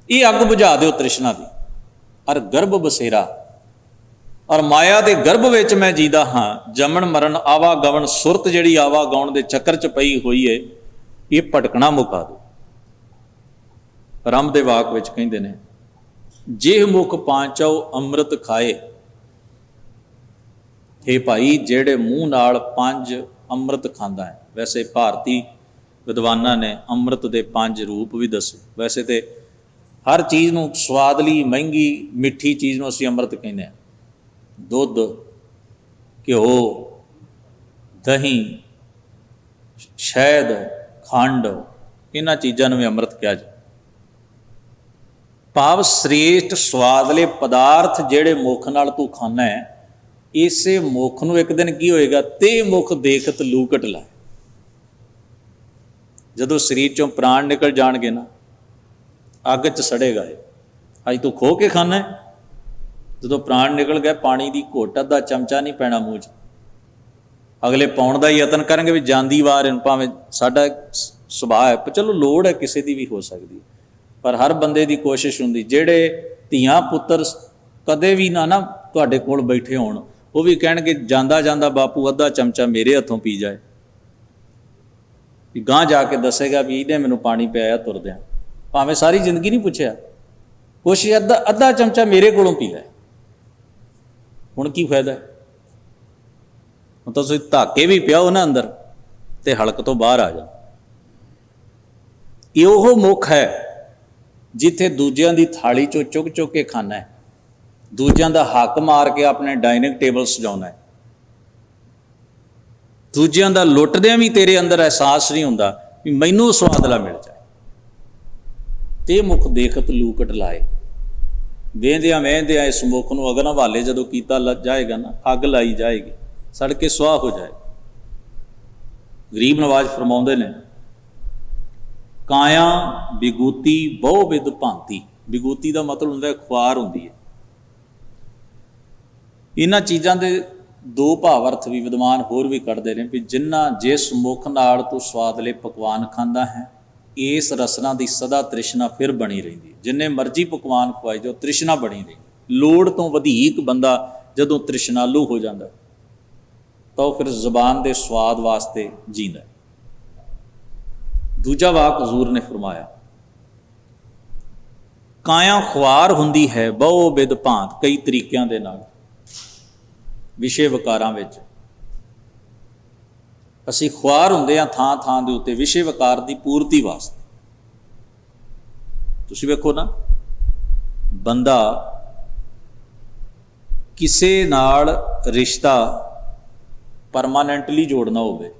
ਇਹ ਅੱਗ ਬੁਝਾ ਦਿਓ ਤ੍ਰਿਸ਼ਨਾ ਦੀ। ਅਰ ਗਰਭ ਬਸੇਰਾ, ਔਰ ਮਾਇਆ ਦੇ ਗਰਭ ਵਿੱਚ ਮੈਂ ਜੀਦਾ ਹਾਂ। ਜੰਮਣ ਮਰਨ ਆਵਾਗਮਨ, ਸੁਰਤ ਜਿਹੜੀ ਆਵਾਗਾਉਣ ਦੇ ਚੱਕਰ 'ਚ ਪਈ ਹੋਈ ਏ, ਇਹ ਭਟਕਣਾ ਮੁਕਾ ਦਿਓ। ਰੰਭ ਦੇ ਵਾਕ ਵਿੱਚ ਕਹਿੰਦੇ ਨੇ ਜਿਹ ਮੁਖ ਪਾਂਚੋ ਅੰਮ੍ਰਿਤ ਖਾਏ। हे ਭਾਈ, ਜਿਹੜੇ ਮੂੰਹ ਨਾਲ 5 ਅੰਮ੍ਰਿਤ ਖਾਂਦਾ ਹੈ। ਵੈਸੇ ਭਾਰਤੀ ਵਿਦਵਾਨਾਂ ਨੇ ਅੰਮ੍ਰਿਤ ਦੇ 5 ਰੂਪ ਵੀ ਦੱਸੇ। ਵੈਸੇ ਤੇ ਹਰ ਚੀਜ਼ ਨੂੰ ਸਵਾਦਲੀ, ਮਹਿੰਗੀ, ਮਿੱਠੀ ਚੀਜ਼ ਨੂੰ ਅਸੀਂ ਅੰਮ੍ਰਿਤ ਕਹਿੰਦੇ ਹਾਂ। ਦੁੱਧ, ਘਿਓ, ਦਹੀਂ, ਸ਼ਹਿਦ, ਖੰਡ, ਇਹਨਾਂ ਚੀਜ਼ਾਂ ਨੂੰ ਵੀ ਅੰਮ੍ਰਿਤ ਕਿਹਾ ਜਾਂਦਾ। ਭਾਵ ਸ੍ਰੇਸ਼ਟ ਸਵਾਦਲੇ ਪਦਾਰਥ ਜਿਹੜੇ ਮੁੱਖ ਨਾਲ ਤੂੰ ਖਾਣਾ ਹੈ, ਇਸੇ ਮੁੱਖ ਨੂੰ ਇੱਕ ਦਿਨ ਕੀ ਹੋਏਗਾ? ਤੇ ਮੁੱਖ ਦੇਖਤ ਲੂਕਟ ਲਾਏ। ਜਦੋਂ ਸਰੀਰ ਚੋਂ ਪ੍ਰਾਣ ਨਿਕਲ ਜਾਣਗੇ ਨਾ, ਅੱਗ 'ਚ ਸੜੇਗਾ ਇਹ। ਅੱਜ ਤੂੰ ਖੋ ਕੇ ਖਾਣਾ ਹੈ, ਜਦੋਂ ਪ੍ਰਾਣ ਨਿਕਲ ਗਏ ਪਾਣੀ ਦੀ ਘੁੱਟ ਅੱਧਾ ਚਮਚਾ ਨਹੀਂ ਪੈਣਾ ਮੂੰਹ 'ਚ। ਅਗਲੇ ਪਾਉਣ ਦਾ ਯਤਨ ਕਰਨਗੇ ਵੀ ਜਾਂਦੀ ਵਾਰ ਇਹਨੂੰ, ਭਾਵੇਂ ਸਾਡਾ ਸੁਭਾਅ ਹੈ, ਪਰ ਚਲੋ ਲੋੜ ਹੈ ਕਿਸੇ ਦੀ ਵੀ ਹੋ ਸਕਦੀ, ਪਰ ਹਰ ਬੰਦੇ ਦੀ ਕੋਸ਼ਿਸ਼ ਹੁੰਦੀ। ਜਿਹੜੇ ਧੀਆਂ ਪੁੱਤਰ ਕਦੇ ਵੀ ਨਾ ਤੁਹਾਡੇ ਕੋਲ ਬੈਠੇ ਹੋਣ, ਉਹ ਵੀ ਕਹਿਣਗੇ ਜਾਂਦਾ ਜਾਂਦਾ ਬਾਪੂ ਅੱਧਾ ਚਮਚਾ ਮੇਰੇ ਹੱਥੋਂ ਪੀ ਜਾਏ। ਵੀ ਗਾਂਹ ਜਾ ਕੇ ਦੱਸੇਗਾ ਵੀ ਇਹਨੇ ਮੈਨੂੰ ਪਾਣੀ ਪਿਆਇਆ ਤੁਰਦਿਆਂ, ਭਾਵੇਂ ਸਾਰੀ ਜ਼ਿੰਦਗੀ ਨਹੀਂ ਪੁੱਛਿਆ, ਕੋਸ਼ਿਸ਼ ਅੱਧਾ ਚਮਚਾ ਮੇਰੇ ਕੋਲੋਂ ਪੀ ਲੈ। ਹੁਣ ਕੀ ਫਾਇਦਾ? ਹੁਣ ਤਾਂ ਤੁਸੀਂ ਧਾਕੇ ਵੀ ਪਿਆਓ ਨਾ ਅੰਦਰ ਤੇ ਹਲਕ ਤੋਂ ਬਾਹਰ ਆ ਜਾ। ਇਹ ਉਹ ਮੁੱਖ ਹੈ ਜਿੱਥੇ ਦੂਜਿਆਂ ਦੀ ਥਾਲੀ 'ਚੋਂ ਚੁੱਕ ਚੁੱਕ ਕੇ ਖਾਣਾ ਹੈ, ਦੂਜਿਆਂ ਦਾ ਹੱਕ ਮਾਰ ਕੇ ਆਪਣੇ ਡਾਈਨਿੰਗ ਟੇਬਲ ਸਜਾਉਣਾ ਹੈ, ਦੂਜਿਆਂ ਦਾ ਲੁੱਟਦਿਆਂ ਵੀ ਤੇਰੇ ਅੰਦਰ ਅਹਿਸਾਸ ਨਹੀਂ ਹੁੰਦਾ ਵੀ ਮੈਨੂੰ ਸਵਾਦਲਾ ਮਿਲ ਜਾਏ। ਤੇ ਮੁੱਖ ਦੇਖਤ ਲੂਕਟ ਲਾਏ। ਵੇਂਦਿਆਂ ਵੇਂਦਿਆਂ ਇਸ ਮੁੱਖ ਨੂੰ ਅਗਨ ਹਵਾਲੇ ਜਦੋਂ ਕੀਤਾ ਜਾਏਗਾ ਨਾ, ਅੱਗ ਲਾਈ ਜਾਏਗੀ, ਸੜ ਕੇ ਸੁਆਹ ਹੋ ਜਾਏ। ਗਰੀਬ ਨਵਾਜ਼ ਫਰਮਾਉਂਦੇ ਨੇ ਕਾਇਆ ਵਿਗੂਤੀ ਬਹੁ ਵਿਦ ਭਾਂਤੀ। ਵਿਗੂਤੀ ਦਾ ਮਤਲਬ ਹੁੰਦਾ ਖੁਆਰ ਹੁੰਦੀ ਹੈ। ਇਹਨਾਂ ਚੀਜ਼ਾਂ ਦੇ 2 ਭਾਵ ਅਰਥ ਵੀ ਵਿਦਵਾਨ ਹੋਰ ਵੀ ਕੱਢਦੇ ਨੇ ਵੀ ਜਿਸ ਮੁੱਖ ਨਾਲ ਤੂੰ ਸਵਾਦਲੇ ਪਕਵਾਨ ਖਾਂਦਾ ਹੈ, ਇਸ ਰਸਨਾ ਦੀ ਸਦਾ ਤ੍ਰਿਸ਼ਨਾ ਫਿਰ ਬਣੀ ਰਹਿੰਦੀ ਹੈ। ਜਿੰਨੇ ਮਰਜ਼ੀ ਪਕਵਾਨ ਖਵਾਏ ਜੋ ਤ੍ਰਿਸ਼ਨਾ ਬਣੀ ਰਹੀ। ਲੋੜ ਤੋਂ ਵਧੇਕ ਬੰਦਾ ਜਦੋਂ ਤ੍ਰਿਸ਼ਨਾਲੂ ਹੋ ਜਾਂਦਾ ਤਾਂ ਉਹ ਫਿਰ ਜ਼ੁਬਾਨ ਦੇ ਸਵਾਦ ਵਾਸਤੇ ਜੀਂਦਾ। ਦੂਜਾ ਵਾਕ ਹਜ਼ੂਰ ਨੇ ਫਰਮਾਇਆ, ਕਾਇਆ ਖੁਆਰ ਹੁੰਦੀ ਹੈ ਬਹੁ ਬਿਦ ਭਾਂਤ, ਕਈ ਤਰੀਕਿਆਂ ਦੇ ਨਾਲ ਵਿਸ਼ੇ ਵਿਕਾਰਾਂ ਵਿੱਚ ਅਸੀਂ ਖੁਆਰ ਹੁੰਦੇ ਹਾਂ ਥਾਂ ਥਾਂ ਦੇ ਉੱਤੇ ਵਿਸ਼ੇ ਵਿਕਾਰ ਦੀ ਪੂਰਤੀ ਵਾਸਤੇ। ਤੁਸੀਂ ਵੇਖੋ ਨਾ, ਬੰਦਾ ਕਿਸੇ ਨਾਲ ਰਿਸ਼ਤਾ ਪਰਮਾਨੈਂਟਲੀ ਜੋੜਨਾ ਹੋਵੇ,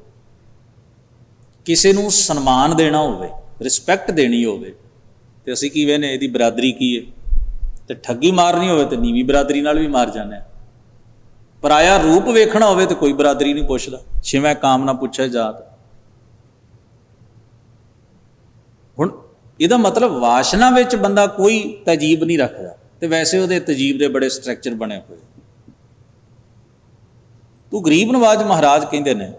ਕਿਸੇ ਨੂੰ ਸਨਮਾਨ ਦੇਣਾ ਹੋਵੇ, ਰਿਸਪੈਕਟ ਦੇਣੀ ਹੋਵੇ, ਤੇ ਅਸੀਂ ਕਿਵੇਂ ਨੇ ਇਹਦੀ ਬਰਾਦਰੀ ਕੀ ਹੈ, ਤੇ ਠੱਗੀ ਮਾਰਨੀ ਹੋਵੇ ਤੇ ਨੀਵੀਂ ਬਰਾਦਰੀ ਨਾਲ ਵੀ ਮਾਰ ਜਾਂਦੇ ਹਾਂ। ਪਰਾਇਆ ਰੂਪ ਵੇਖਣਾ ਹੋਵੇ ਤੇ ਕੋਈ ਬਰਾਦਰੀ ਨਹੀਂ ਪੁੱਛਦਾ, ਛਿਵੇਂ ਕਾਮ ਨਾ ਪੁੱਛੇ ਜਾਤ। ਹੁਣ ਇਹਦਾ ਮਤਲਬ ਵਾਸ਼ਨਾ ਵਿੱਚ ਬੰਦਾ ਕੋਈ ਤਜੀਬ ਨਹੀਂ ਰੱਖਦਾ, ਤੇ ਵੈਸੇ ਉਹਦੇ ਤਜੀਬ ਦੇ ਬੜੇ ਸਟਰਕਚਰ ਬਣੇ ਹੋਏ। ਤੂੰ ਗਰੀਬ ਨਵਾਜ ਮਹਾਰਾਜ ਕਹਿੰਦੇ ਨੇ,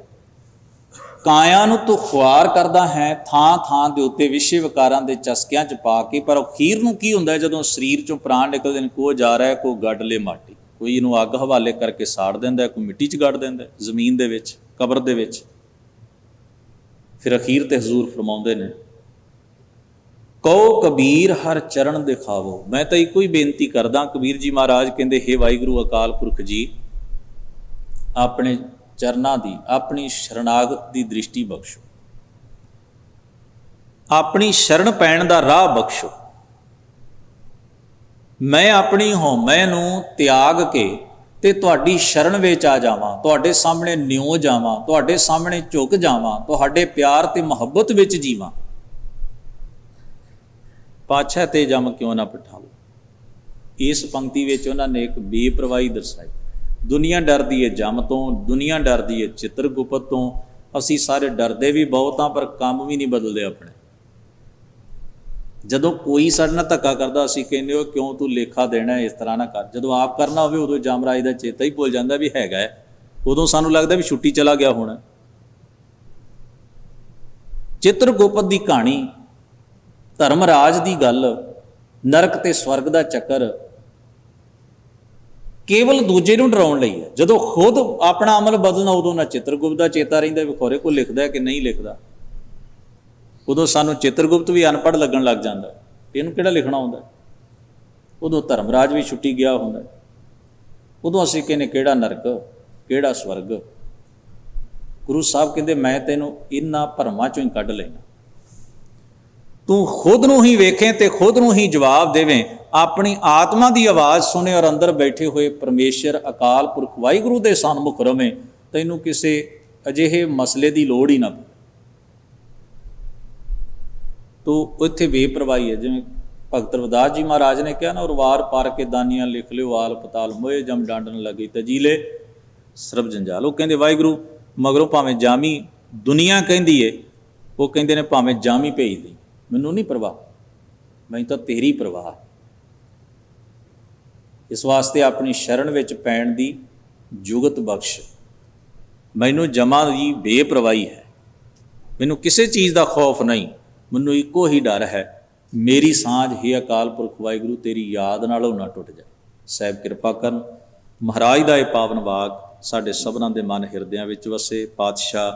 ਕਾਇਆ ਨੂੰ ਤੂੰ ਖੁਆਰ ਕਰਦਾ ਹੈ ਥਾਂ ਥਾਂ ਦੇ ਉੱਤੇ ਵਿਸ਼ੇ ਵਿਕਾਰਾਂ ਦੇ ਚਸਕਿਆਂ 'ਚ ਪਾ ਕੇ, ਪਰ ਅਖੀਰ ਨੂੰ ਕੀ ਹੁੰਦਾ ਜਦੋਂ ਸਰੀਰ 'ਚੋਂ ਪ੍ਰਾਣ ਨਿਕਲਦੇ ਨੇ, ਕੋਈ ਜਾ ਰਿਹਾ, ਕੋਈ ਗੱਡ ਲੈ ਮਾਟੀ, ਕੋਈ ਇਹਨੂੰ ਅੱਗ ਹਵਾਲੇ ਕਰਕੇ ਸਾੜ ਦਿੰਦਾ, ਕੋਈ ਮਿੱਟੀ 'ਚ ਗੱਡ ਦਿੰਦਾ, ਜ਼ਮੀਨ ਦੇ ਵਿੱਚ, ਕਬਰ ਦੇ ਵਿੱਚ। ਫਿਰ ਅਖੀਰ ਤੇ ਹਜ਼ੂਰ ਫਰਮਾਉਂਦੇ ਨੇ, ਕਹੋ ਕਬੀਰ ਹਰ ਚਰਨ ਦਿਖਾਵੋ। ਮੈਂ ਤਾਂ ਇੱਕੋ ਹੀ ਬੇਨਤੀ ਕਰਦਾ, ਕਬੀਰ ਜੀ ਮਹਾਰਾਜ ਕਹਿੰਦੇ, ਹੇ ਵਾਹਿਗੁਰੂ ਅਕਾਲ ਪੁਰਖ ਜੀ, ਆਪਣੇ ਚਰਨਾਂ ਦੀ, ਆਪਣੀ ਸ਼ਰਨਾਗਤ ਦੀ ਦ੍ਰਿਸ਼ਟੀ ਬਖਸ਼ੋ, ਆਪਣੀ ਸ਼ਰਨ ਪੈਣ ਦਾ ਰਾਹ ਬਖਸ਼ੋ। ਮੈਂ ਆਪਣੀ ਹਉਮੈ ਨੂੰ ਤਿਆਗ ਕੇ ਤੇ ਤੁਹਾਡੀ ਸ਼ਰਨ ਵਿੱਚ ਆ ਜਾਵਾਂ, ਤੁਹਾਡੇ ਸਾਹਮਣੇ ਨਿਉ ਜਾਵਾਂ, ਤੁਹਾਡੇ ਸਾਹਮਣੇ ਝੁਕ ਜਾਵਾਂ, ਤੁਹਾਡੇ ਪਿਆਰ ਤੇ ਮੁਹੱਬਤ ਵਿੱਚ ਜੀਵਾਂ। ਪਾਛੈ ਤੇ ਜਮ ਕਿਉਂ ਨਾ ਪਠਾਓ। ਇਸ ਪੰਕਤੀ ਵਿੱਚ ਉਹਨਾਂ ਨੇ ਇੱਕ ਬੇਪਰਵਾਹੀ ਦਰਸਾਈ। ਦੁਨੀਆ ਡਰਦੀ ਹੈ ਜਮ ਤੋਂ, ਦੁਨੀਆ ਡਰਦੀ ਹੈ ਚਿੱਤਰਗੁਪਤ ਤੋਂ, ਅਸੀਂ ਸਾਰੇ ਡਰਦੇ ਵੀ ਬਹੁਤ ਹਾਂ ਪਰ ਕੰਮ ਵੀ ਨਹੀਂ ਬਦਲਦੇ ਆਪਣੇ। ਜਦੋਂ ਕੋਈ ਸਾਡੇ ਨਾਲ ਧੱਕਾ ਕਰਦਾ ਅਸੀਂ ਕਹਿੰਦੇ ਹੋ ਕਿਉਂ ਤੂੰ ਲੇਖਾ ਦੇਣਾ, ਇਸ ਤਰ੍ਹਾਂ ਨਾ ਕਰ। ਜਦੋਂ ਆਪ ਕਰਨਾ ਹੋਵੇ ਉਦੋਂ ਜਮਰਾਜ ਦਾ ਚੇਤਾ ਹੀ ਭੁੱਲ ਜਾਂਦਾ ਵੀ ਹੈਗਾ ਹੈ, ਉਦੋਂ ਸਾਨੂੰ ਲੱਗਦਾ ਵੀ ਛੁੱਟੀ ਚਲਾ ਗਿਆ ਹੋਣਾ। ਚਿੱਤਰਗੁਪਤ ਦੀ ਕਹਾਣੀ, ਧਰਮਰਾਜ ਦੀ ਗੱਲ, ਨਰਕ ਤੇ ਸਵਰਗ ਦਾ ਚੱਕਰ ਕੇਵਲ ਦੂਜੇ ਨੂੰ ਡਰਾਉਣ ਲਈ ਹੈ। ਜਦੋਂ ਖੁਦ ਆਪਣਾ ਅਮਲ ਬਦਲਣਾ, ਉਦੋਂ ਨਾ ਚਿੱਤਰਗੁਪਤ ਦਾ ਚੇਤਾ ਰਹਿੰਦਾ ਵੀ ਖੋਰੇ ਕੋਈ ਲਿਖਦਾ ਕਿ ਨਹੀਂ ਲਿਖਦਾ। ਉਦੋਂ ਸਾਨੂੰ ਚਿੱਤਰਗੁਪਤ ਵੀ ਅਨਪੜ੍ਹ ਲੱਗਣ ਲੱਗ ਜਾਂਦਾ, ਇਹਨੂੰ ਕਿਹੜਾ ਲਿਖਣਾ ਹੁੰਦਾ। ਉਦੋਂ ਧਰਮਰਾਜ ਵੀ ਛੁੱਟੀ ਗਿਆ ਹੁੰਦਾ। ਉਦੋਂ ਅਸੀਂ ਕਹਿੰਦੇ ਕਿਹੜਾ ਨਰਕ, ਕਿਹੜਾ ਸਵਰਗ। ਗੁਰੂ ਸਾਹਿਬ ਕਹਿੰਦੇ ਮੈਂ ਤੈਨੂੰ ਇਹਨਾਂ ਭਰਮਾਂ ਚੋਂ ਹੀ ਕੱਢ ਲੈਣਾ। ਤੂੰ ਖੁਦ ਨੂੰ ਹੀ ਵੇਖੇ ਤੇ ਖੁਦ ਨੂੰ ਹੀ ਜਵਾਬ ਦੇਵੇਂ, ਆਪਣੀ ਆਤਮਾ ਦੀ ਆਵਾਜ਼ ਸੁਣੇ ਔਰ ਅੰਦਰ ਬੈਠੇ ਹੋਏ ਪਰਮੇਸ਼ਰ ਅਕਾਲ ਪੁਰਖ ਵਾਹਿਗੁਰੂ ਦੇ ਸਨਮੁਖ ਰਵੇਂ। ਤੈਨੂੰ ਕਿਸੇ ਅਜਿਹੇ ਮਸਲੇ ਦੀ ਲੋੜ ਹੀ ਨਾ ਪਵੇ। ਤੂੰ ਇੱਥੇ ਬੇਪਰਵਾਹੀ ਹੈ, ਜਿਵੇਂ ਭਗਤ ਰਵਿਦਾਸ ਜੀ ਮਹਾਰਾਜ ਨੇ ਕਿਹਾ ਨਾ, ਉਰਵਾਰ ਪਾਰ ਕੇ ਦਾਨੀਆਂ ਲਿਖ ਲਿਓ ਆਲ ਪਤਾਲ, ਮੋਏ ਜਮ ਡਾਂਡਣ ਲੱਗੀ ਤਜੀਲੇ ਸਰਬ ਜੰਜਾਲ। ਉਹ ਕਹਿੰਦੇ ਵਾਹਿਗੁਰੂ ਮਗਰੋਂ ਭਾਵੇਂ ਜਾਮੀ ਦੁਨੀਆ ਕਹਿੰਦੀ ਏ, ਉਹ ਕਹਿੰਦੇ ਨੇ ਭਾਵੇਂ ਜਾਮੀ ਭੇਜ ਦੇ, ਮੈਨੂੰ ਨਹੀਂ ਪਰਵਾਹ, ਮੈਨੂੰ ਤਾਂ ਤੇਰੀ ਪਰਵਾਹ। ਇਸ ਵਾਸਤੇ ਆਪਣੀ ਸ਼ਰਨ ਵਿੱਚ ਪੈਣ ਦੀ ਜੁਗਤ ਬਖਸ਼। ਮੈਨੂੰ ਜਮਾਂ ਦੀ ਬੇਪਰਵਾਹੀ ਹੈ, ਮੈਨੂੰ ਕਿਸੇ ਚੀਜ਼ ਦਾ ਖੌਫ ਨਹੀਂ, ਮੈਨੂੰ ਇੱਕੋ ਹੀ ਡਰ ਹੈ, ਮੇਰੀ ਸਾਂਝ ਹੀ ਅਕਾਲ ਪੁਰਖ ਵਾਹਿਗੁਰੂ ਤੇਰੀ ਯਾਦ ਨਾਲੋਂ ਨਾ ਟੁੱਟ ਜਾਏ। ਸਾਹਿਬ ਕਿਰਪਾ ਕਰਨ। ਮਹਾਰਾਜ ਦਾ ਇਹ ਪਾਵਨ ਵਾਕ ਸਾਡੇ ਸਭਨਾਂ ਦੇ ਮਨ ਹਿਰਦਿਆਂ ਵਿੱਚ ਵਸੇ। ਪਾਤਸ਼ਾਹ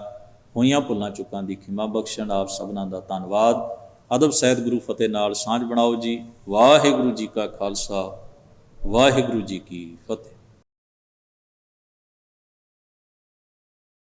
ਹੋਈਆਂ ਭੁੱਲਾਂ ਚੁੱਕਾਂ ਦੀ ਖਿਮਾ ਬਖਸ਼ਣ। ਆਪ ਸਭਨਾਂ ਦਾ ਧੰਨਵਾਦ। ਅਦਬ ਸਹਿਤ ਗੁਰੂ ਫਤਿਹ ਨਾਲ ਸਾਂਝ ਬਣਾਓ ਜੀ। ਵਾਹਿਗੁਰੂ ਜੀ ਕਾ ਖਾਲਸਾ, ਵਾਹਿਗੁਰੂ ਜੀ ਕੀ ਫਤਿਹ।